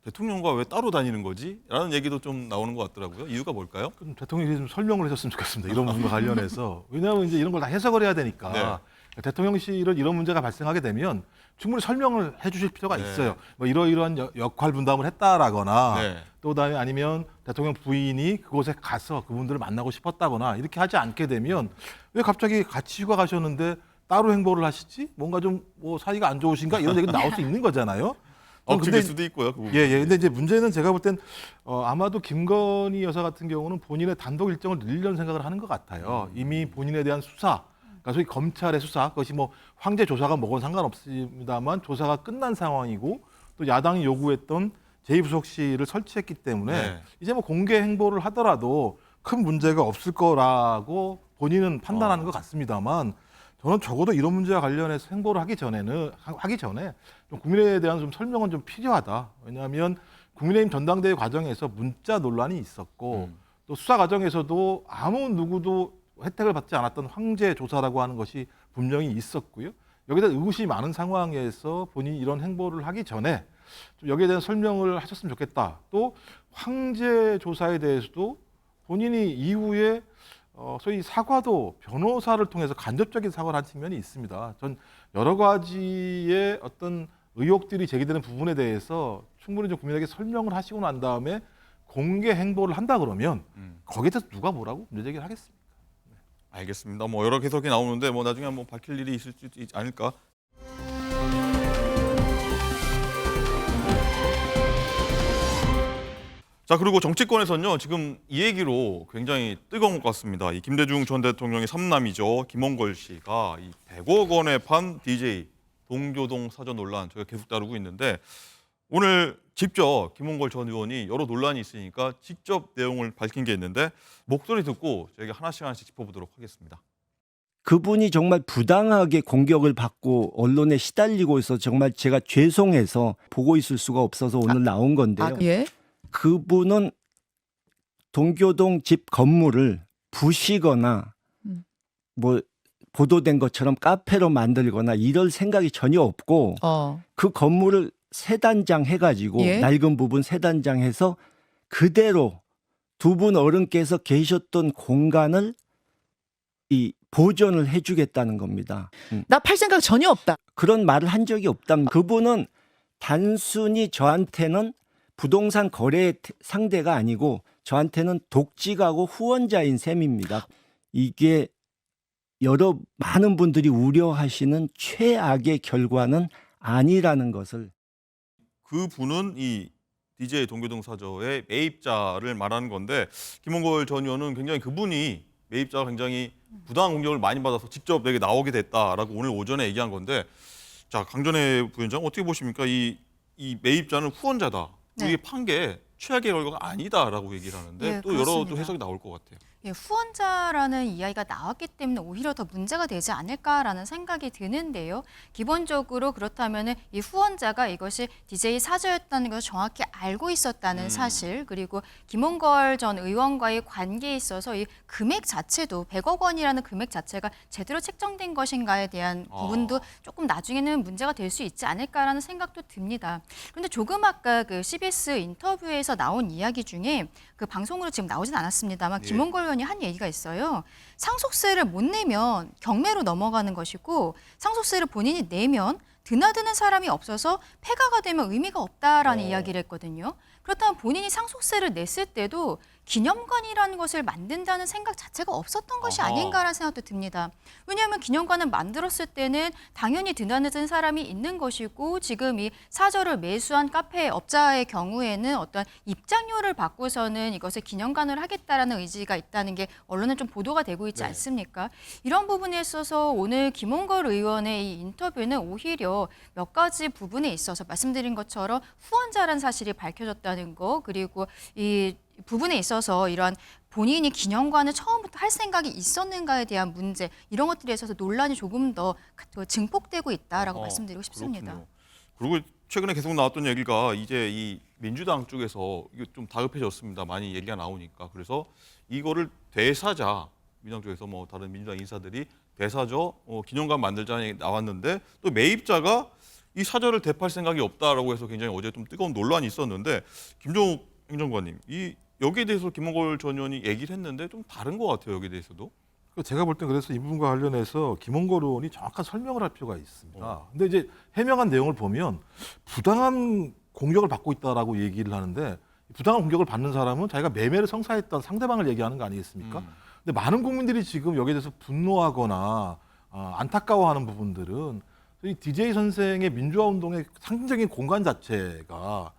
대통령과 왜 따로 다니는 거지? 라는 얘기도 좀 나오는 것 같더라고요. 이유가 뭘까요? 그럼 대통령이 좀 설명을 해줬으면 좋겠습니다. 이런 부분과 관련해서. 왜냐하면 이제 이런 걸 다 해석을 해야 되니까. 네. 대통령실은 이런 문제가 발생하게 되면 충분히 설명을 해주실 필요가 네. 있어요. 뭐 이러이러한 역할 분담을 했다라거나 네. 또 다음에 아니면 대통령 부인이 그곳에 가서 그분들을 만나고 싶었다거나 이렇게 하지 않게 되면 왜 갑자기 같이 휴가 가셨는데 따로 행보를 하시지? 뭔가 좀 뭐 사이가 안 좋으신가? 이런 얘기도 나올 수 있는 거잖아요. 억측일 수도 있고요. 그 부분. 근데 이제 문제는 제가 볼 땐 아마도 김건희 여사 같은 경우는 본인의 단독 일정을 늘리려는 생각을 하는 것 같아요. 이미 본인에 대한 수사, 그러니까 소위 검찰의 수사, 그것이 뭐 황제 조사가 뭐건 상관없습니다만 조사가 끝난 상황이고 또 야당이 요구했던 제2부속실을 설치했기 때문에 이제 뭐 공개 행보를 하더라도 큰 문제가 없을 거라고 본인은 판단하는 것 같습니다만 저는 적어도 이런 문제와 관련해서 행보를 하기 전에 좀 국민에 대한 좀 설명은 좀 필요하다. 왜냐하면 국민의힘 전당대회 과정에서 문자 논란이 있었고 또 수사 과정에서도 아무 누구도 혜택을 받지 않았던 황제 조사라고 하는 것이 분명히 있었고요. 여기다 의구심이 많은 상황에서 본인이 이런 행보를 하기 전에 좀 여기에 대한 설명을 하셨으면 좋겠다. 또 황제 조사에 대해서도 본인이 이후에 소위 사과도 변호사를 통해서 간접적인 사과를 한 측면이 있습니다. 전 여러 가지의 어떤 의혹들이 제기되는 부분에 대해서 충분히 좀 국민에게 설명을 하시고 난 다음에 공개 행보를 한다 그러면 거기에 대해서 누가 뭐라고 문제 제기를 하겠습니까? 알겠습니다. 뭐 여러 해석이 나오는데 뭐 나중에 뭐 밝힐 일이 있을 수 있지 않을까. 자, 그리고 정치권에서는요, 지금 이 얘기로 굉장히 뜨거운 것 같습니다. 이 김대중 전 대통령의 삼남이죠. 김원걸 씨가 이 100억 원에 판 DJ 동교동 사저 논란 저희가 계속 다루고 있는데 오늘 직접 김원걸 전 의원이 여러 논란이 있으니까 직접 내용을 밝힌 게 있는데 목소리 듣고 저희가 하나씩 짚어보도록 하겠습니다. 그분이 정말 부당하게 공격을 받고 언론에 시달리고 있어 정말 제가 죄송해서 보고 있을 수가 없어서 오늘 나온 건데요. 예? 그분은 동교동 집 건물을 부시거나 뭐 보도된 것처럼 카페로 만들거나 이럴 생각이 전혀 없고 그 건물을 세 단장 해가지고 예? 낡은 부분 세 단장 해서 그대로 두 분 어른께서 계셨던 공간을 이 보존을 해주겠다는 겁니다. 나 팔 생각 전혀 없다. 그런 말을 한 적이 없답니다. 그분은 단순히 저한테는 부동산 거래 상대가 아니고 저한테는 독직하고 후원자인 셈입니다. 이게 많은 분들이 우려하시는 최악의 결과는 아니라는 것을. 그분은 이 DJ 동교동 사저의 매입자를 말하는 건데 김홍걸 전 의원은 굉장히 그분이 매입자가 굉장히 부당한 공격을 많이 받아서 직접 내게 나오게 됐다라고 오늘 오전에 얘기한 건데 자 강전혜 부위원장 어떻게 보십니까? 이 매입자는 후원자다. 네. 이게 판 게 최악의 결과가 아니다라고 얘기를 하는데 네, 또 여러 또 그렇습니다. 해석이 나올 것 같아요. 예, 후원자라는 이야기가 나왔기 때문에 오히려 더 문제가 되지 않을까라는 생각이 드는데요. 기본적으로 그렇다면 이 후원자가 이것이 DJ 사저였다는 것을 정확히 알고 있었다는 사실, 그리고 김홍걸 전 의원과의 관계에 있어서 이 금액 자체도 100억 원이라는 금액 자체가 제대로 책정된 것인가에 대한 부분도 조금 나중에는 문제가 될 수 있지 않을까라는 생각도 듭니다. 그런데 조금 아까 그 CBS 인터뷰에서 나온 이야기 중에 그 방송으로 지금 나오진 않았습니다만 김홍걸 의원이 한 얘기가 있어요. 상속세를 못 내면 경매로 넘어가는 것이고 상속세를 본인이 내면 드나드는 사람이 없어서 폐가가 되면 의미가 없다라는 이야기를 했거든요. 그렇다면 본인이 상속세를 냈을 때도 기념관이라는 것을 만든다는 생각 자체가 없었던 것이 아닌가라는 생각도 듭니다. 왜냐하면 기념관을 만들었을 때는 당연히 드나드는 사람이 있는 것이고 지금 이 사저를 매수한 카페 업자의 경우에는 어떤 입장료를 받고서는 이것을 기념관을 하겠다라는 의지가 있다는 게 언론에 좀 보도가 되고 있지 않습니까? 이런 부분에 있어서 오늘 김홍걸 의원의 이 인터뷰는 오히려 몇 가지 부분에 있어서 말씀드린 것처럼 후원자라는 사실이 밝혀졌다는 거, 그리고 이 부분에 있어서 이러한 본인이 기념관을 처음부터 할 생각이 있었는가에 대한 문제, 이런 것들에 있어서 논란이 조금 더 증폭되고 있다라고 말씀드리고 싶습니다. 그렇군요. 그리고 최근에 계속 나왔던 얘기가 이제 이 민주당 쪽에서 이게 좀 다급해졌습니다. 많이 얘기가 나오니까. 그래서 이거를 대사자, 민주당 쪽에서 뭐 다른 민주당 인사들이 대사저 기념관 만들자는 얘기 나왔는데 또 매입자가 이 사저를 대팔 생각이 없다라고 해서 굉장히 어제 좀 뜨거운 논란이 있었는데 김종욱 행정관님, 여기에 대해서 김홍걸 전 의원이 얘기를 했는데 좀 다른 것 같아요. 여기에 대해서도. 제가 볼 때 그래서 이 부분과 관련해서 김홍걸 의원이 정확한 설명을 할 필요가 있습니다. 근데 이제 해명한 내용을 보면 부당한 공격을 받고 있다라고 얘기를 하는데 부당한 공격을 받는 사람은 자기가 매매를 성사했던 상대방을 얘기하는 거 아니겠습니까? 근데 많은 국민들이 지금 여기에 대해서 분노하거나 안타까워하는 부분들은 이 DJ 선생의 민주화 운동의 상징적인 공간 자체가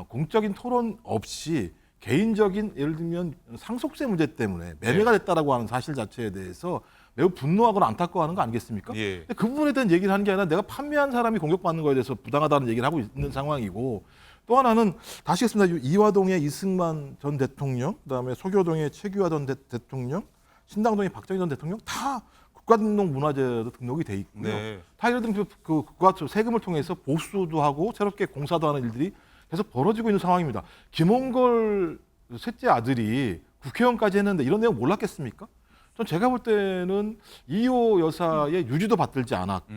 공적인 토론 없이 개인적인 예를 들면 상속세 문제 때문에 매매가 됐다라고 하는 사실 자체에 대해서 매우 분노하거나 안타까워하는 거 아니겠습니까? 예. 근데 그 부분에 대한 얘기를 하는 게 아니라 내가 판매한 사람이 공격받는 거에 대해서 부당하다는 얘기를 하고 있는 상황이고, 또 하나는 다시 했습니다. 이화동의 이승만 전 대통령, 그다음에 소교동의 최규하 전 대통령, 신당동의 박정희 전 대통령 다 국가등록문화재로 등록이 돼 있고요. 네. 다 예를 들면 그 국가 세금을 통해서 보수도 하고 새롭게 공사도 하는 일들이 계속 벌어지고 있는 상황입니다. 김홍걸 셋째 아들이 국회의원까지 했는데 이런 내용 몰랐겠습니까? 전 제가 볼 때는 이호 여사의 유지도 받들지 않았고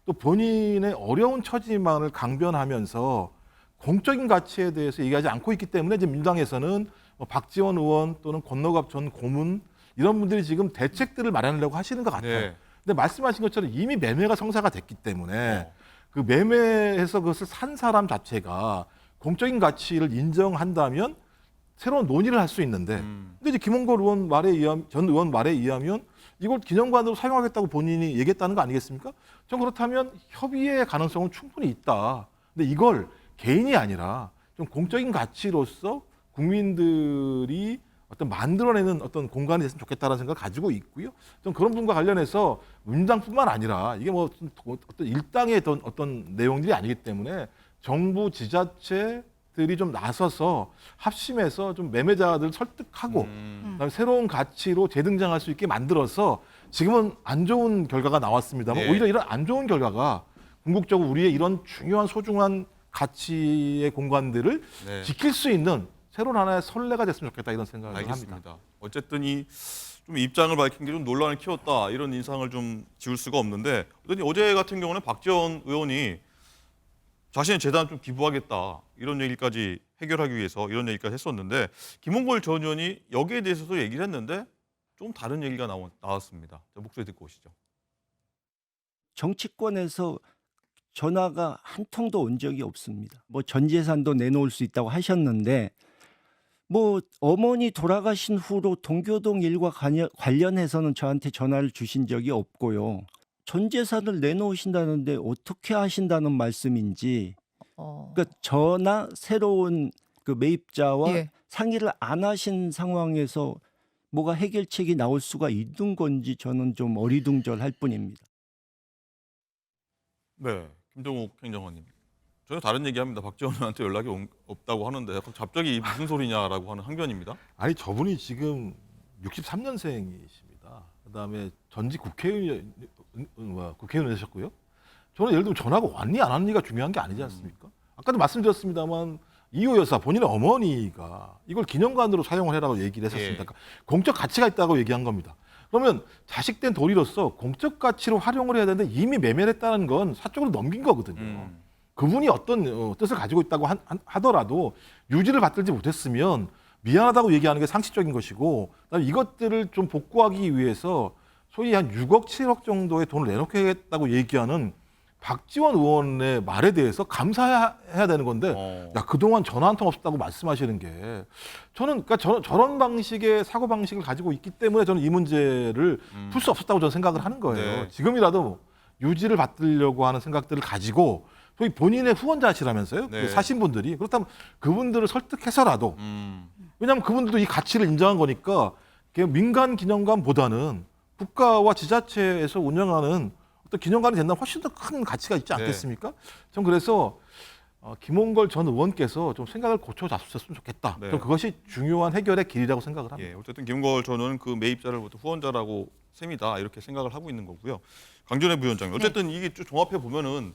또 본인의 어려운 처지만을 강변하면서 공적인 가치에 대해서 얘기하지 않고 있기 때문에 이제 민주당에서는 박지원 의원 또는 권노갑 전 고문 이런 분들이 지금 대책들을 마련하려고 하시는 것 같아요. 네. 근데 말씀하신 것처럼 이미 매매가 성사가 됐기 때문에 그 매매해서 그것을 산 사람 자체가 공적인 가치를 인정한다면 새로운 논의를 할 수 있는데, 근데 이제 김홍걸 의원 전 의원 말에 의하면 이걸 기념관으로 사용하겠다고 본인이 얘기했다는 거 아니겠습니까? 전 그렇다면 협의의 가능성은 충분히 있다. 근데 이걸 개인이 아니라 좀 공적인 가치로서 국민들이 어떤 만들어내는 어떤 공간이 됐으면 좋겠다는 생각을 가지고 있고요. 좀 그런 부분과 관련해서 민주당뿐만 아니라 이게 뭐 어떤 일당의 어떤 내용들이 아니기 때문에 정부, 지자체, 세력들이 좀 나서서 합심해서 좀 매매자들 설득하고 그다음에 새로운 가치로 재등장할 수 있게 만들어서 지금은 안 좋은 결과가 나왔습니다만 네. 오히려 이런 안 좋은 결과가 궁극적으로 우리의 이런 중요한 소중한 가치의 공간들을 네. 지킬 수 있는 새로운 하나의 선례가 됐으면 좋겠다 이런 생각을 합니다. 알겠습니다. 어쨌든 이 좀 입장을 밝힌 게 좀 논란을 키웠다 이런 인상을 좀 지울 수가 없는데 어제 같은 경우는 박지원 의원이 자신의 재단 좀 기부하겠다 이런 얘기까지 해결하기 위해서 이런 얘기까지 했었는데 김홍걸 전 의원이 여기에 대해서도 얘기를 했는데 좀 다른 얘기가 나왔습니다. 자, 목소리 듣고 오시죠. 정치권에서 전화가 한 통도 온 적이 없습니다. 뭐 전 재산도 내놓을 수 있다고 하셨는데 뭐 어머니 돌아가신 후로 동교동 일과 관련해서는 저한테 전화를 주신 적이 없고요. 전 재산을 내놓으신다는데 어떻게 하신다는 말씀인지 그러니까 저나 새로운 그 매입자와 예. 상의를 안 하신 상황에서 뭐가 해결책이 나올 수가 있는 건지 저는 좀 어리둥절할 뿐입니다. 네, 김정욱 행정관님. 전혀 다른 얘기합니다. 박지원 의원한테 연락이 없다고 하는데 갑자기 무슨 소리냐라고 하는 항변입니다. 아니 저분이 지금 63년생이십니다. 그다음에 전직 국회의원이셨고요. 저는 예를 들면 전화가 왔니 안 왔니가 중요한 게 아니지 않습니까? 아까도 말씀드렸습니다만 이호 여사 본인의 어머니가 이걸 기념관으로 사용을 해라고 얘기를 했었습니다. 예. 그러니까 공적 가치가 있다고 얘기한 겁니다. 그러면 자식된 도리로서 공적 가치로 활용을 해야 되는데 이미 매매를 했다는 건 사적으로 넘긴 거거든요. 그분이 어떤 뜻을 가지고 있다고 하더라도 유지를 받들지 못했으면 미안하다고 얘기하는 게 상식적인 것이고 그다음에 이것들을 좀 복구하기 위해서 소위 한 6억, 7억 정도의 돈을 내놓겠다고 얘기하는 박지원 의원의 말에 대해서 감사해야 되는 건데 야 그동안 전화 한 통 없었다고 말씀하시는 게 저는 그러니까 저런 방식의 사고 방식을 가지고 있기 때문에 저는 이 문제를 풀 수 없었다고 저는 생각을 하는 거예요. 네. 지금이라도 유지를 받들려고 하는 생각들을 가지고 소위 본인의 후원자시라면서요. 네. 그 사신 분들이 그렇다면 그분들을 설득해서라도 왜냐하면 그분들도 이 가치를 인정한 거니까 민간 기념관보다는 국가와 지자체에서 운영하는 어떤 기념관이 된다면 훨씬 더 큰 가치가 있지 않겠습니까? 전 그래서 김홍걸 전 의원께서 좀 생각을 고쳐줬으면 좋겠다. 네. 좀 그것이 중요한 해결의 길이라고 생각을 합니다. 예, 어쨌든 김홍걸 전 의원은 그 매입자를 후원자라고 셈이다 이렇게 생각을 하고 있는 거고요. 강준혜 부위원장님, 어쨌든 이게 좀 종합해 보면은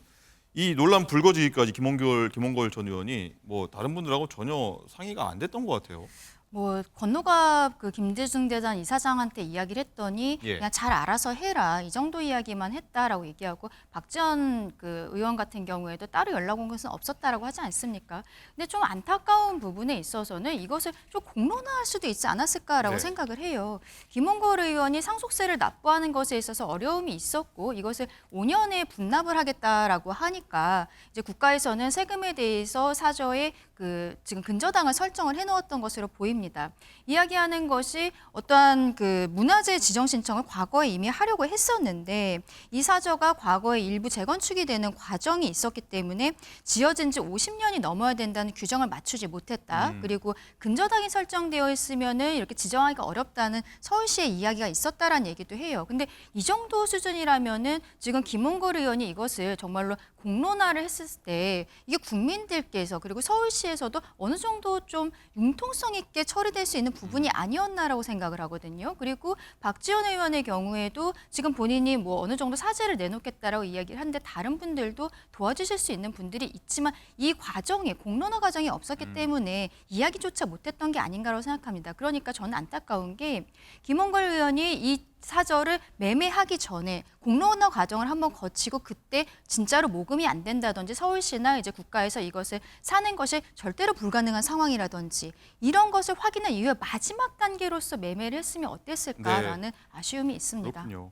이 논란 불거지기까지 김홍걸 전 의원이 뭐 다른 분들하고 전혀 상의가 안 됐던 것 같아요. 뭐 건노갑 그 김대중 대단 이사장한테 이야기를 했더니 예. 그냥 잘 알아서 해라 이 정도 이야기만 했다라고 얘기하고 박지원 그 의원 같은 경우에도 따로 연락 온 것은 없었다라고 하지 않습니까? 근데 좀 안타까운 부분에 있어서는 이것을 좀 공론화할 수도 있지 않았을까라고 네. 생각을 해요. 김홍걸 의원이 상속세를 납부하는 것에 있어서 어려움이 있었고 이것을 5년에 분납을 하겠다라고 하니까 이제 국가에서는 세금에 대해서 사저에 그 지금 근저당을 설정을 해놓았던 것으로 보입니다. 이야기하는 것이 어떠한 그 문화재 지정 신청을 과거에 이미 하려고 했었는데 이 사저가 과거에 일부 재건축이 되는 과정이 있었기 때문에 지어진 지 50년이 넘어야 된다는 규정을 맞추지 못했다. 그리고 근저당이 설정되어 있으면은 이렇게 지정하기가 어렵다는 서울시의 이야기가 있었다라는 얘기도 해요. 근데 이 정도 수준이라면은 지금 김홍걸 의원이 이것을 정말로 공론화를 했을 때 이게 국민들께서 그리고 서울시에서도 어느 정도 좀 융통성 있게 처리될 수 있는 부분이 아니었나라고 생각을 하거든요. 그리고 박지원 의원의 경우에도 지금 본인이 뭐 어느 정도 사죄를 내놓겠다라고 이야기를 하는데 다른 분들도 도와주실 수 있는 분들이 있지만 이 과정에 공론화 과정이 없었기 때문에 이야기조차 못했던 게 아닌가라고 생각합니다. 그러니까 저는 안타까운 게 김홍걸 의원이 이 사저를 매매하기 전에 공론화 과정을 한번 거치고 그때 진짜로 모금이 안 된다든지 서울시나 이제 국가에서 이것을 사는 것이 절대로 불가능한 상황이라든지 이런 것을 확인한 이후에 마지막 단계로서 매매를 했으면 어땠을까라는 아쉬움이 있습니다. 그렇군요.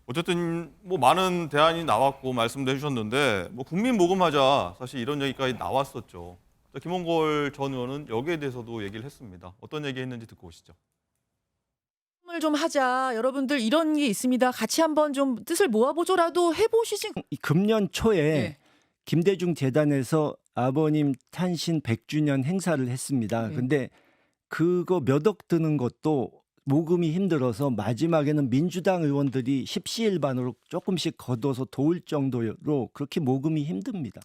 어쨌든 뭐 많은 대안이 나왔고 말씀도 해주셨는데 뭐 국민 모금하자 사실 이런 얘기까지 나왔었죠. 김홍걸 전 의원은 여기에 대해서도 얘기를 했습니다. 어떤 얘기 했는지 듣고 오시죠. 좀 하자. 여러분들 이런 게 있습니다. 같이 한번 좀 뜻을 모아보죠라도 해보시지. 금년 초에 네. 김대중 재단에서 아버님 탄신 100주년 행사를 했습니다. 네. 근데 그거 몇 억 드는 것도 모금이 힘들어서 마지막에는 민주당 의원들이 십시일반으로 조금씩 걷어서 도울 정도로 그렇게 모금이 힘듭니다.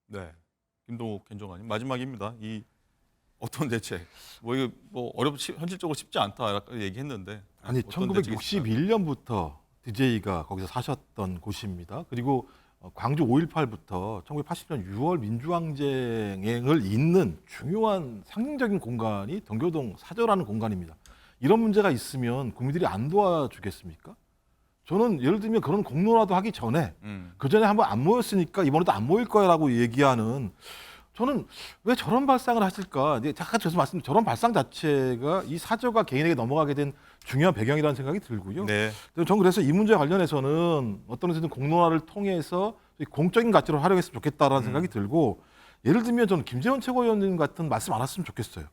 네. 김동욱 행정관님 마지막입니다. 이 어떤 대책? 뭐 이거 뭐 현실적으로 쉽지 않다 이렇게 얘기했는데 아니 어떤 대책이 있을까요? 1961년부터 DJ가 거기서 사셨던 곳입니다. 그리고 광주 5.18부터 1980년 6월 민주항쟁을 잇는 중요한 상징적인 공간이 동교동 사저라는 공간입니다. 이런 문제가 있으면 국민들이 안 도와주겠습니까? 저는 예를 들면 그런 공론화도 하기 전에 그 전에 한번 안 모였으니까 이번에도 안 모일 거야라고 얘기하는, 저는 왜 저런 발상을 하실까? 이제 잠깐 저서 말씀, 저런 발상 자체가 이 사저가 개인에게 넘어가게 된 중요한 배경이라는 생각이 들고요. 네. 저는 그래서 이 문제 관련해서는 어떤 것이든 공론화를 통해서 공적인 가치로 활용했으면 좋겠다라는 생각이 들고, 예를 들면 저는 김재원 최고위원님 같은 말씀 안 했으면 좋겠어요.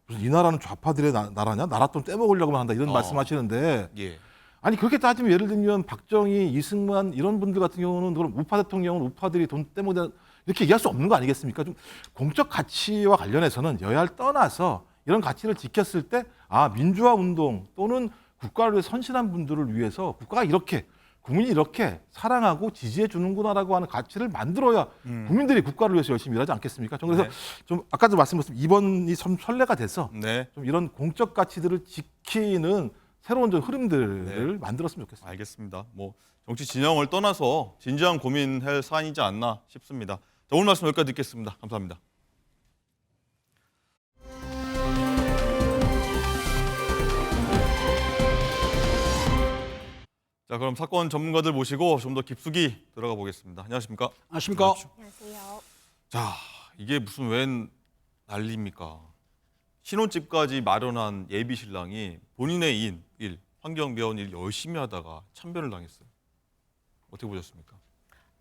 무슨 이 나라는 좌파들의 나라냐? 나라 돈 떼먹으려고만 한다 이런 말씀하시는데, 예. 아니 그렇게 따지면 예를 들면 박정희, 이승만 이런 분들 같은 경우는 그럼 우파 대통령은 우파들이 돈 떼먹는 이렇게 얘기할 수 없는 거 아니겠습니까? 좀 공적 가치와 관련해서는 여야를 떠나서 이런 가치를 지켰을 때 민주화 운동 또는 국가를 위해 선신한 분들을 위해서 국가가 이렇게 국민이 이렇게 사랑하고 지지해 주는구나라고 하는 가치를 만들어야 국민들이 국가를 위해서 열심히 일하지 않겠습니까? 저는 그래서 좀 아까도 말씀드렸지만 이번이 좀 선례가 돼서 좀 이런 공적 가치들을 지키는 새로운 좀 흐름들을 만들었으면 좋겠습니다. 알겠습니다. 뭐 정치 진영을 떠나서 진지한 고민할 사안이지 않나 싶습니다. 자, 오늘 말씀 여기까지 듣겠습니다. 감사합니다. 자, 그럼 사건 전문가들 모시고 좀 더 깊숙이 들어가 보겠습니다. 안녕하십니까? 안녕하십니까? 안녕하세요. 자, 이게 무슨 웬 난리입니까? 신혼집까지 마련한 예비 신랑이 본인의 일, 환경미화원 일 열심히 하다가 참변을 당했어요. 어떻게 보셨습니까?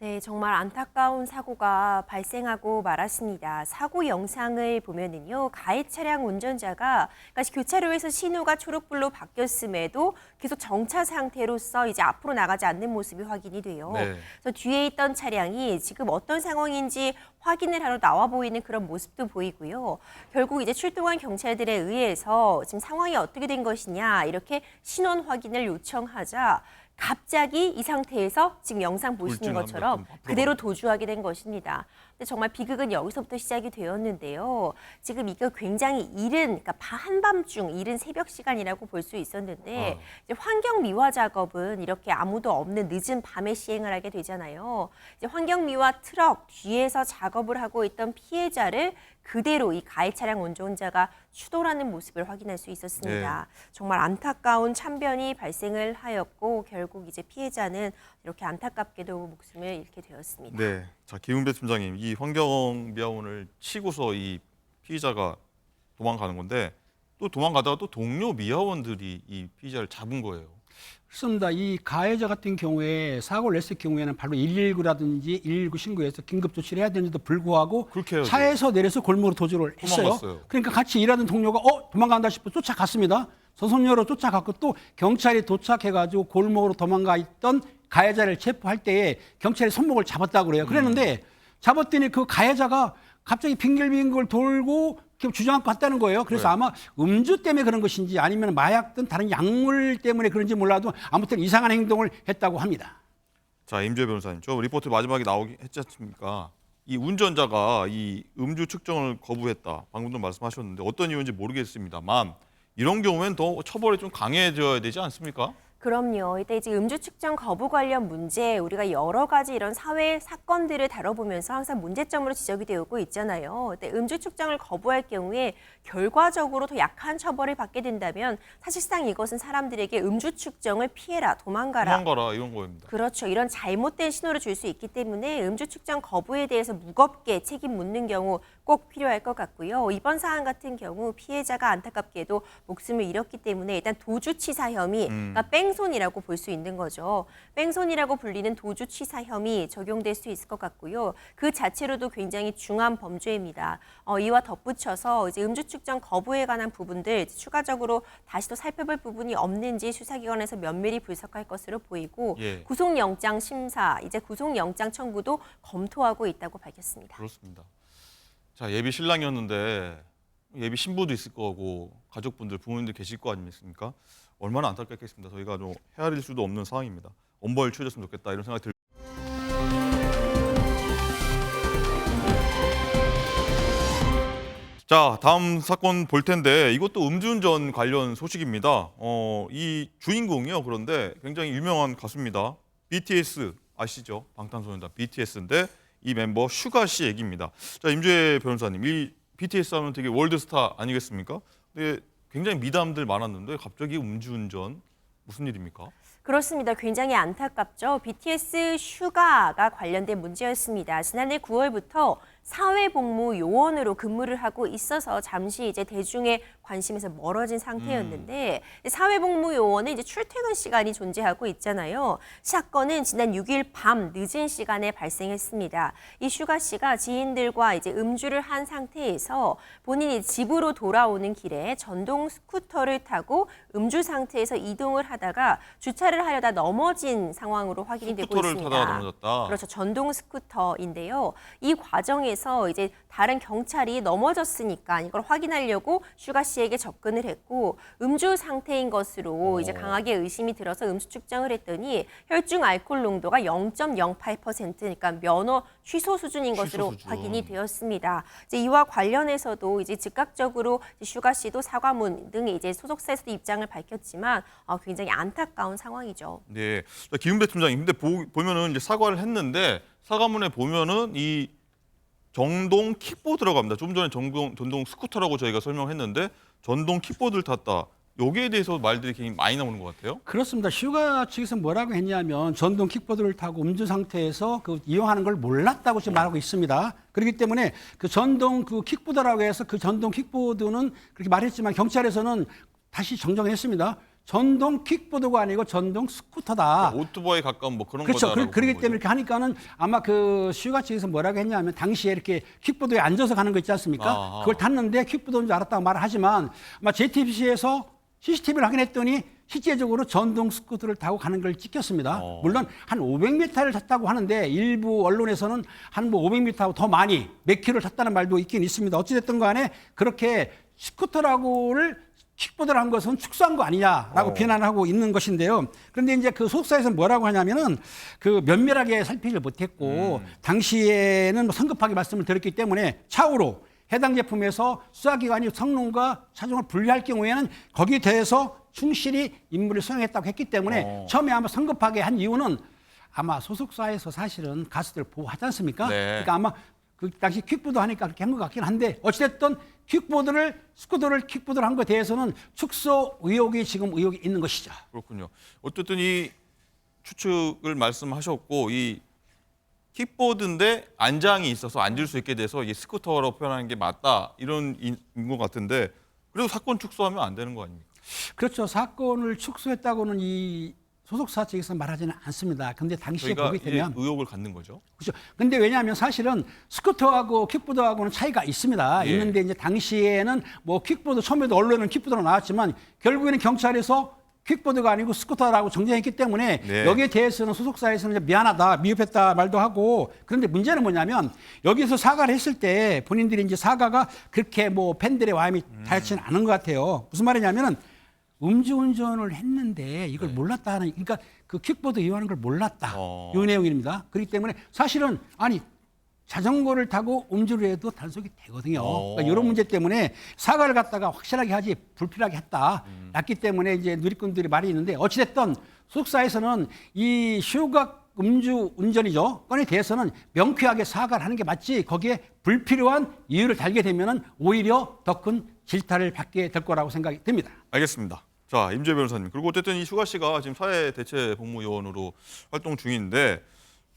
네, 정말 안타까운 사고가 발생하고 말았습니다. 사고 영상을 보면은요, 가해 차량 운전자가 교차로에서 신호가 초록불로 바뀌었음에도 계속 정차 상태로서 이제 앞으로 나가지 않는 모습이 확인이 돼요. 네. 그래서 뒤에 있던 차량이 지금 어떤 상황인지 확인을 하러 나와 보이는 그런 모습도 보이고요. 결국 이제 출동한 경찰들에 의해서 지금 상황이 어떻게 된 것이냐 이렇게 신원 확인을 요청하자. 갑자기 이 상태에서 지금 영상 보시는 것처럼 그대로 도주하게 된 것입니다. 근데 정말 비극은 여기서부터 시작이 되었는데요. 지금 이거 굉장히 이른, 그러니까 한밤중, 이른 새벽 시간이라고 볼 수 있었는데 이제 환경 미화 작업은 이렇게 아무도 없는 늦은 밤에 시행을 하게 되잖아요. 이제 환경 미화 트럭 뒤에서 작업을 하고 있던 피해자를 그대로 이 가해 차량 운전자가 추돌하는 모습을 확인할 수 있었습니다. 네. 정말 안타까운 참변이 발생을 하였고 결국 이제 피해자는 이렇게 안타깝게도 목숨을 잃게 되었습니다. 네, 자 김은배 팀장님, 이 환경미화원을 치고서 이 피의자가 도망가는 건데 또 도망가다가 또 동료 미화원들이 이 피의자를 잡은 거예요. 그렇습니다. 이 가해자 같은 경우에 사고를 냈을 경우에는 바로 119라든지 119 신고해서 긴급 조치를 해야 되는데도 불구하고 차에서 내려서 골목으로 도주를 했어요. 도망갔어요. 그러니까 같이 일하던 동료가 도망간다 싶어 쫓아갔습니다. 선선녀로 쫓아갔고 또 경찰이 도착해가지고 골목으로 도망가 있던 가해자를 체포할 때에 경찰이 손목을 잡았다고 그래요. 그랬는데 잡았더니 그 가해자가 갑자기 빙글빙글 돌고 주저앉고 갔다는 거예요. 그래서 아마 음주 때문에 그런 것인지 아니면 마약 등 다른 약물 때문에 그런지 몰라도 아무튼 이상한 행동을 했다고 합니다. 자, 임주혜 변호사님, 저 리포트 마지막에 나오기 했지 않습니까? 이 운전자가 이 음주 측정을 거부했다. 방금도 말씀하셨는데 어떤 이유인지 모르겠습니다만 이런 경우엔 더 처벌이 좀 강해져야 되지 않습니까? 그럼요. 이때 이제 음주 측정 거부 관련 문제, 우리가 여러 가지 이런 사회 사건들을 다뤄보면서 항상 문제점으로 지적이 되고 있잖아요. 근데 음주 측정을 거부할 경우에 결과적으로 더 약한 처벌을 받게 된다면 사실상 이것은 사람들에게 음주 측정을 피해라, 도망가라 이런 거입니다. 그렇죠. 이런 잘못된 신호를 줄 수 있기 때문에 음주 측정 거부에 대해서 무겁게 책임 묻는 경우 꼭 필요할 것 같고요. 이번 사안 같은 경우 피해자가 안타깝게도 목숨을 잃었기 때문에 일단 도주치사 혐의, 그러니까 뺑손이라고 볼 수 있는 거죠. 뺑손이라고 불리는 도주치사 혐의 적용될 수 있을 것 같고요. 그 자체로도 굉장히 중한 범죄입니다. 이와 덧붙여서 이제 음주 측정 거부에 관한 부분들 추가적으로 다시 또 살펴볼 부분이 없는지 수사기관에서 면밀히 분석할 것으로 보이고 구속영장 심사, 이제 구속영장 청구도 검토하고 있다고 밝혔습니다. 그렇습니다. 자, 예비 신랑이었는데 예비 신부도 있을 거고 가족분들, 부모님들 계실 거 아니겠습니까? 얼마나 안타깝겠습니다. 저희가 좀 헤아릴 수도 없는 상황입니다. 엄벌 취해졌으면 좋겠다 이런 생각이 들고. 자, 다음 사건 볼 텐데 이것도 음주운전 관련 소식입니다. 이 주인공이요. 그런데 굉장히 유명한 가수입니다. BTS 아시죠? 방탄소년단 BTS인데 이 멤버 슈가 씨 얘기입니다. 자, 임주혜 변호사님, 이 BTS 하면 되게 월드스타 아니겠습니까? 근데 굉장히 미담들 많았는데 갑자기 음주운전 무슨 일입니까? 그렇습니다. 굉장히 안타깝죠. BTS 슈가가 관련된 문제였습니다. 지난해 9월부터 사회복무 요원으로 근무를 하고 있어서 잠시 이제 대중의 관심에서 멀어진 상태였는데 사회복무 요원은 이제 출퇴근 시간이 존재하고 있잖아요. 사건은 지난 6일 밤 늦은 시간에 발생했습니다. 이 슈가 씨가 지인들과 이제 음주를 한 상태에서 본인이 집으로 돌아오는 길에 전동 스쿠터를 타고 음주 상태에서 이동을 하다가 주차를 하려다 넘어진 상황으로 확인이 되고 있습니다. 스쿠터를 타다가 넘어졌다. 그렇죠. 전동 스쿠터인데요. 이 과정에서 이제 다른 경찰이 넘어졌으니까 이걸 확인하려고 슈가 씨에게 접근을 했고 음주 상태인 것으로 이제 강하게 의심이 들어서 음수 측정을 했더니 혈중 알코올 농도가 0.08% 그러니까 면허 취소 수준인 것으로 확인이 되었습니다. 이제 이와 관련해서도 이제 즉각적으로 슈가 씨도 사과문 등 이제 소속사에서도 입장을 밝혔지만 굉장히 안타까운 상황이죠. 네, 자, 김은배 팀장님, 근데 보면은 이제 사과를 했는데 사과문에 보면은 이 전동 킥보드라고 합니다. 좀 전에 전동 스쿠터라고 저희가 설명했는데 전동 킥보드를 탔다. 여기에 대해서 말들이 굉장히 많이 나오는 것 같아요. 그렇습니다. 슈가 측에서 뭐라고 했냐면 전동 킥보드를 타고 음주 상태에서 그 이용하는 걸 몰랐다고 지금 말하고 있습니다. 그렇기 때문에 그 전동 그 킥보드라고 해서 그 전동 킥보드는 그렇게 말했지만 경찰에서는 다시 정정했습니다. 전동 킥보드가 아니고 전동 스쿠터다. 오토바이 가까운 뭐 그런 그렇죠. 거다라고 그렇기 보는 때문에 이렇게 하니까는 아마 그 슈가 측에서 뭐라고 했냐면 당시에 이렇게 킥보드에 앉아서 가는 거 있지 않습니까? 그걸 탔는데 킥보드인 줄 알았다고 말을 하지만 아마 JTBC에서 CCTV를 확인했더니 실제적으로 전동 스쿠터를 타고 가는 걸 찍혔습니다. 물론 한 500m를 탔다고 하는데 일부 언론에서는 한 뭐 500m하고 더 많이 몇 킬로를 탔다는 말도 있긴 있습니다. 어찌됐든 간에 그렇게 스쿠터라고를 킥보드를 한 것은 축소한 거 아니냐라고 비난하고 있는 것인데요. 그런데 이제 그 소속사에서 뭐라고 하냐면은 그 면밀하게 살피질 못했고 당시에는 뭐 성급하게 말씀을 드렸기 때문에 차후로 해당 제품에서 수사기관이 성능과 차종을 분리할 경우에는 거기에 대해서 충실히 임무를 수행했다고 했기 때문에 처음에 아마 성급하게 한 이유는 아마 소속사에서 사실은 가수들 보호하지 않습니까? 네. 그러니까 아마 그 당시 킥보드 하니까 그렇게 한 것 같긴 한데 어찌됐든 스쿠터를 킥보드를 한 것에 대해서는 축소 의혹이 지금 의혹이 있는 것이죠. 그렇군요. 어쨌든 이 추측을 말씀하셨고 이 킥보드인데 안장이 있어서 앉을 수 있게 돼서 이 스쿠터라고 표현하는 게 맞다 이런 것 같은데 그래도 사건 축소하면 안 되는 거 아닙니까? 그렇죠. 사건을 축소했다고는 이 소속사 측에서 말하지는 않습니다. 근데 당시에 보게 되면 의혹을 갖는 거죠. 그렇죠. 근데 왜냐하면 사실은 스쿠터하고 킥보드하고는 차이가 있습니다. 있는데 이제 당시에는 뭐 킥보드 처음에도 언론에는 킥보드로 나왔지만 결국에는 경찰에서 킥보드가 아니고 스쿠터라고 정정했기 때문에 여기에 대해서는 소속사에서는 이제 미안하다, 미흡했다 말도 하고 그런데 문제는 뭐냐면 여기서 사과를 했을 때 본인들이 이제 사과가 그렇게 뭐 팬들의 마음이 닿지는 않은 것 같아요. 무슨 말이냐면은 음주운전을 했는데 이걸 몰랐다는 그러니까 그 킥보드 이용하는 걸 몰랐다 이 내용입니다. 그렇기 때문에 사실은 아니 자전거를 타고 음주를 해도 단속이 되거든요. 그러니까 이런 문제 때문에 사과를 갖다가 확실하게 하지 불필요하게 했다. 놨기 때문에 이제 누리꾼들이 말이 있는데 어찌됐든 소속사에서는 이 슈가 음주 운전이죠. 건에 대해서는 명쾌하게 사과를 하는 게 맞지 거기에 불필요한 이유를 달게 되면은 오히려 더 큰 질타를 받게 될 거라고 생각이 듭니다. 알겠습니다. 자, 임주혜 변호사님. 그리고 어쨌든 이 슈가 씨가 지금 사회대체복무요원으로 활동 중인데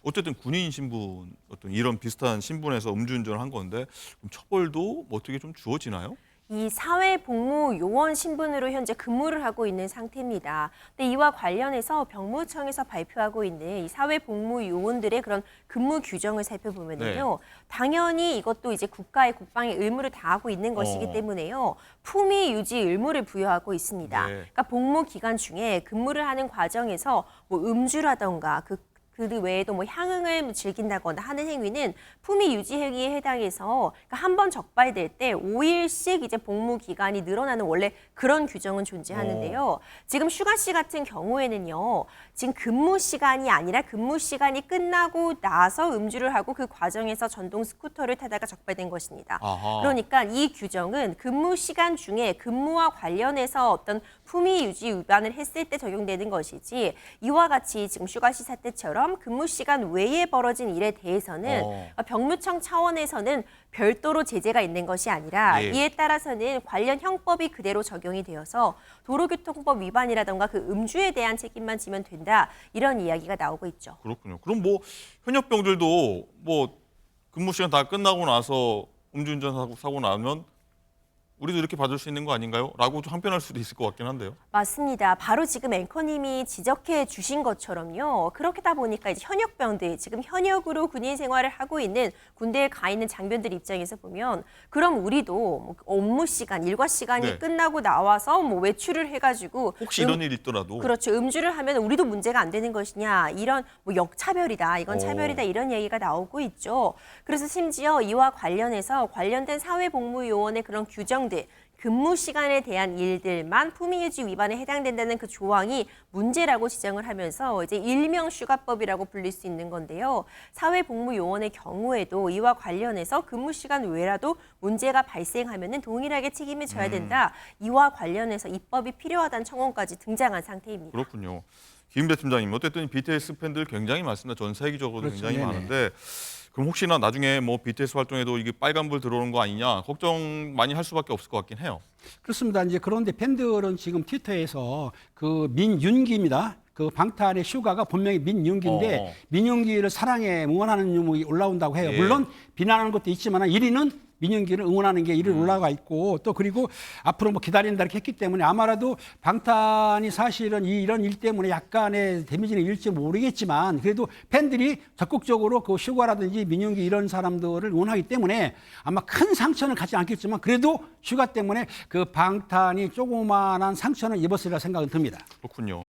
어쨌든 군인 신분 어떤 이런 비슷한 신분에서 음주운전을 한 건데 그럼 처벌도 뭐 어떻게 좀 주어지나요? 이 사회복무 요원 신분으로 현재 근무를 하고 있는 상태입니다. 근데 이와 관련해서 병무청에서 발표하고 있는 이 사회복무 요원들의 그런 근무 규정을 살펴보면요, 당연히 이것도 이제 국가의 국방의 의무를 다하고 있는 것이기 때문에요, 품위 유지 의무를 부여하고 있습니다. 그러니까 복무 기간 중에 근무를 하는 과정에서 뭐 음주라던가 그 그 외에도 뭐 향응을 즐긴다거나 하는 행위는 품위 유지 행위에 해당해서 그러니까 한 번 적발될 때 5일씩 이제 복무 기간이 늘어나는 원래 그런 규정은 존재하는데요. 지금 슈가 씨 같은 경우에는요. 지금 근무 시간이 아니라 근무 시간이 끝나고 나서 음주를 하고 그 과정에서 전동 스쿠터를 타다가 적발된 것입니다. 아하. 그러니까 이 규정은 근무 시간 중에 근무와 관련해서 어떤 품위 유지 위반을 했을 때 적용되는 것이지 이와 같이 지금 슈가 씨 사태처럼 근무 시간 외에 벌어진 일에 대해서는 병무청 차원에서는 별도로 제재가 있는 것이 아니라 예. 이에 따라서는 관련 형법이 그대로 적용이 되어서 도로교통법 위반이라던가 그 음주에 대한 책임만 지면 된다. 이런 이야기가 나오고 있죠. 그렇군요. 그럼 뭐 현역병들도 뭐 근무 시간 다 끝나고 나서 음주운전 사고 나면 우리도 이렇게 받을 수 있는 거 아닌가요? 라고 좀 한편할 수도 있을 것 같긴 한데요. 맞습니다. 바로 지금 앵커님이 지적해 주신 것처럼요. 그렇게다 보니까 이제 현역병들, 지금 현역으로 군인 생활을 하고 있는 군대에 가 있는 장병들 입장에서 보면 그럼 우리도 뭐 업무 시간, 일과 시간이 네. 끝나고 나와서 뭐 외출을 해가지고 혹시 이런 일이 있더라도 그렇죠. 음주를 하면 우리도 문제가 안 되는 것이냐. 이런 뭐 역차별이다. 이건 차별이다. 이런 얘기가 나오고 있죠. 그래서 심지어 이와 관련해서 관련된 사회복무요원의 그런 규정들, 근무 시간에 대한 일들만 품위유지 위반에 해당된다는 그 조항이 문제라고 지적을 하면서 이제 일명 슈가법이라고 불릴 수 있는 건데요. 사회복무요원의 경우에도 이와 관련해서 근무 시간 외라도 문제가 발생하면은 동일하게 책임을 져야 된다. 이와 관련해서 입법이 필요하다는 청원까지 등장한 상태입니다. 그렇군요. 김 팀장님, 어쨌든 BTS 팬들 굉장히 많습니다. 전 세계적으로 그렇죠. 굉장히 네네. 많은데 그럼 혹시나 나중에 뭐 BTS 활동에도 이게 빨간불 들어오는 거 아니냐 걱정 많이 할 수밖에 없을 것 같긴 해요. 그렇습니다. 이제 그런데 팬들은 지금 트위터에서 그 민윤기입니다. 그 방탄의 슈가가 본명이 민윤기인데 민윤기를 사랑해 응원하는 유목이 올라온다고 해요. 예. 물론 비난하는 것도 있지만 1위는 민윤기를 응원하는 게 1위로 올라가 있고 또 그리고 앞으로 뭐 기다린다 이렇게 했기 때문에 아마라도 방탄이 사실은 이런 일 때문에 약간의 데미지는 일지 모르겠지만 그래도 팬들이 적극적으로 그 슈가라든지 민윤기 이런 사람들을 응원하기 때문에 아마 큰 상처는 갖지 않겠지만 그래도 슈가 때문에 그 방탄이 조그마한 상처는 입었으리라 생각은 듭니다. 그렇군요.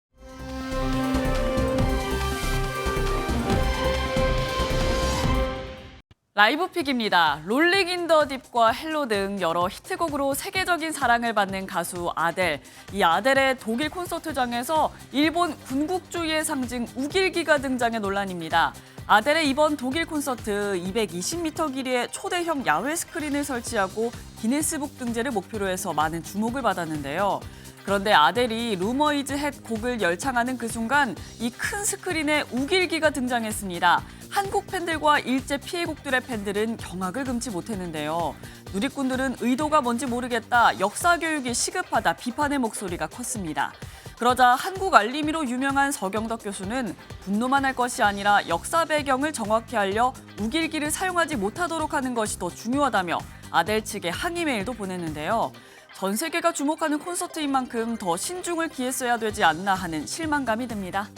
라이브픽입니다. 롤링 인 더 딥과 헬로 등 여러 히트곡으로 세계적인 사랑을 받는 가수 아델. 이 아델의 독일 콘서트장에서 일본 군국주의의 상징 우길기가 등장해 논란입니다. 아델의 이번 독일 콘서트 220m 길이의 초대형 야외 스크린을 설치하고 기네스북 등재를 목표로 해서 많은 주목을 받았는데요. 그런데 아델이 루머 이즈 헷 곡을 열창하는 그 순간 이 큰 스크린에 우길기가 등장했습니다. 한국 팬들과 일제 피해국들의 팬들은 경악을 금치 못했는데요. 누리꾼들은 의도가 뭔지 모르겠다, 역사 교육이 시급하다 비판의 목소리가 컸습니다. 그러자 한국 알림이로 유명한 서경덕 교수는 분노만 할 것이 아니라 역사 배경을 정확히 알려 우길기를 사용하지 못하도록 하는 것이 더 중요하다며 아델 측에 항의 메일도 보냈는데요. 전 세계가 주목하는 콘서트인 만큼 더 신중을 기했어야 되지 않나 하는 실망감이 듭니다.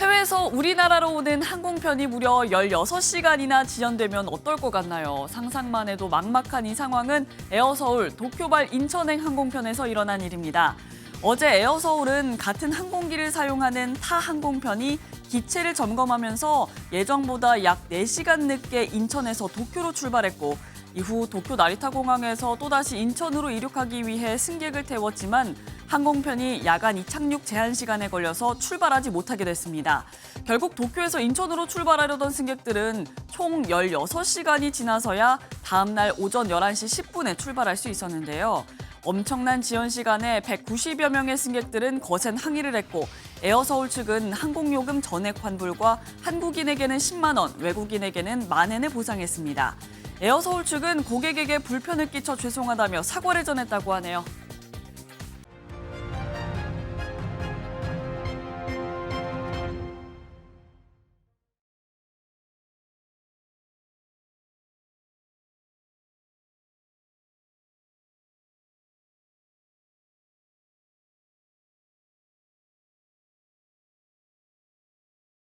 해외에서 우리나라로 오는 항공편이 무려 16시간이나 지연되면 어떨 것 같나요? 상상만 해도 막막한 이 상황은 에어서울, 도쿄발 인천행 항공편에서 일어난 일입니다. 어제 에어서울은 같은 항공기를 사용하는 타 항공편이 기체를 점검하면서 예정보다 약 4시간 늦게 인천에서 도쿄로 출발했고 이후 도쿄 나리타 공항에서 또다시 인천으로 이륙하기 위해 승객을 태웠지만 항공편이 야간 이착륙 제한 시간에 걸려서 출발하지 못하게 됐습니다. 결국 도쿄에서 인천으로 출발하려던 승객들은 총 16시간이 지나서야 다음 날 오전 11시 10분에 출발할 수 있었는데요. 엄청난 지연 시간에 190여 명의 승객들은 거센 항의를 했고 에어서울 측은 항공요금 전액 환불과 한국인에게는 10만 원, 외국인에게는 10,000엔을 보상했습니다. 에어서울 측은 고객에게 불편을 끼쳐 죄송하다며 사과를 전했다고 하네요.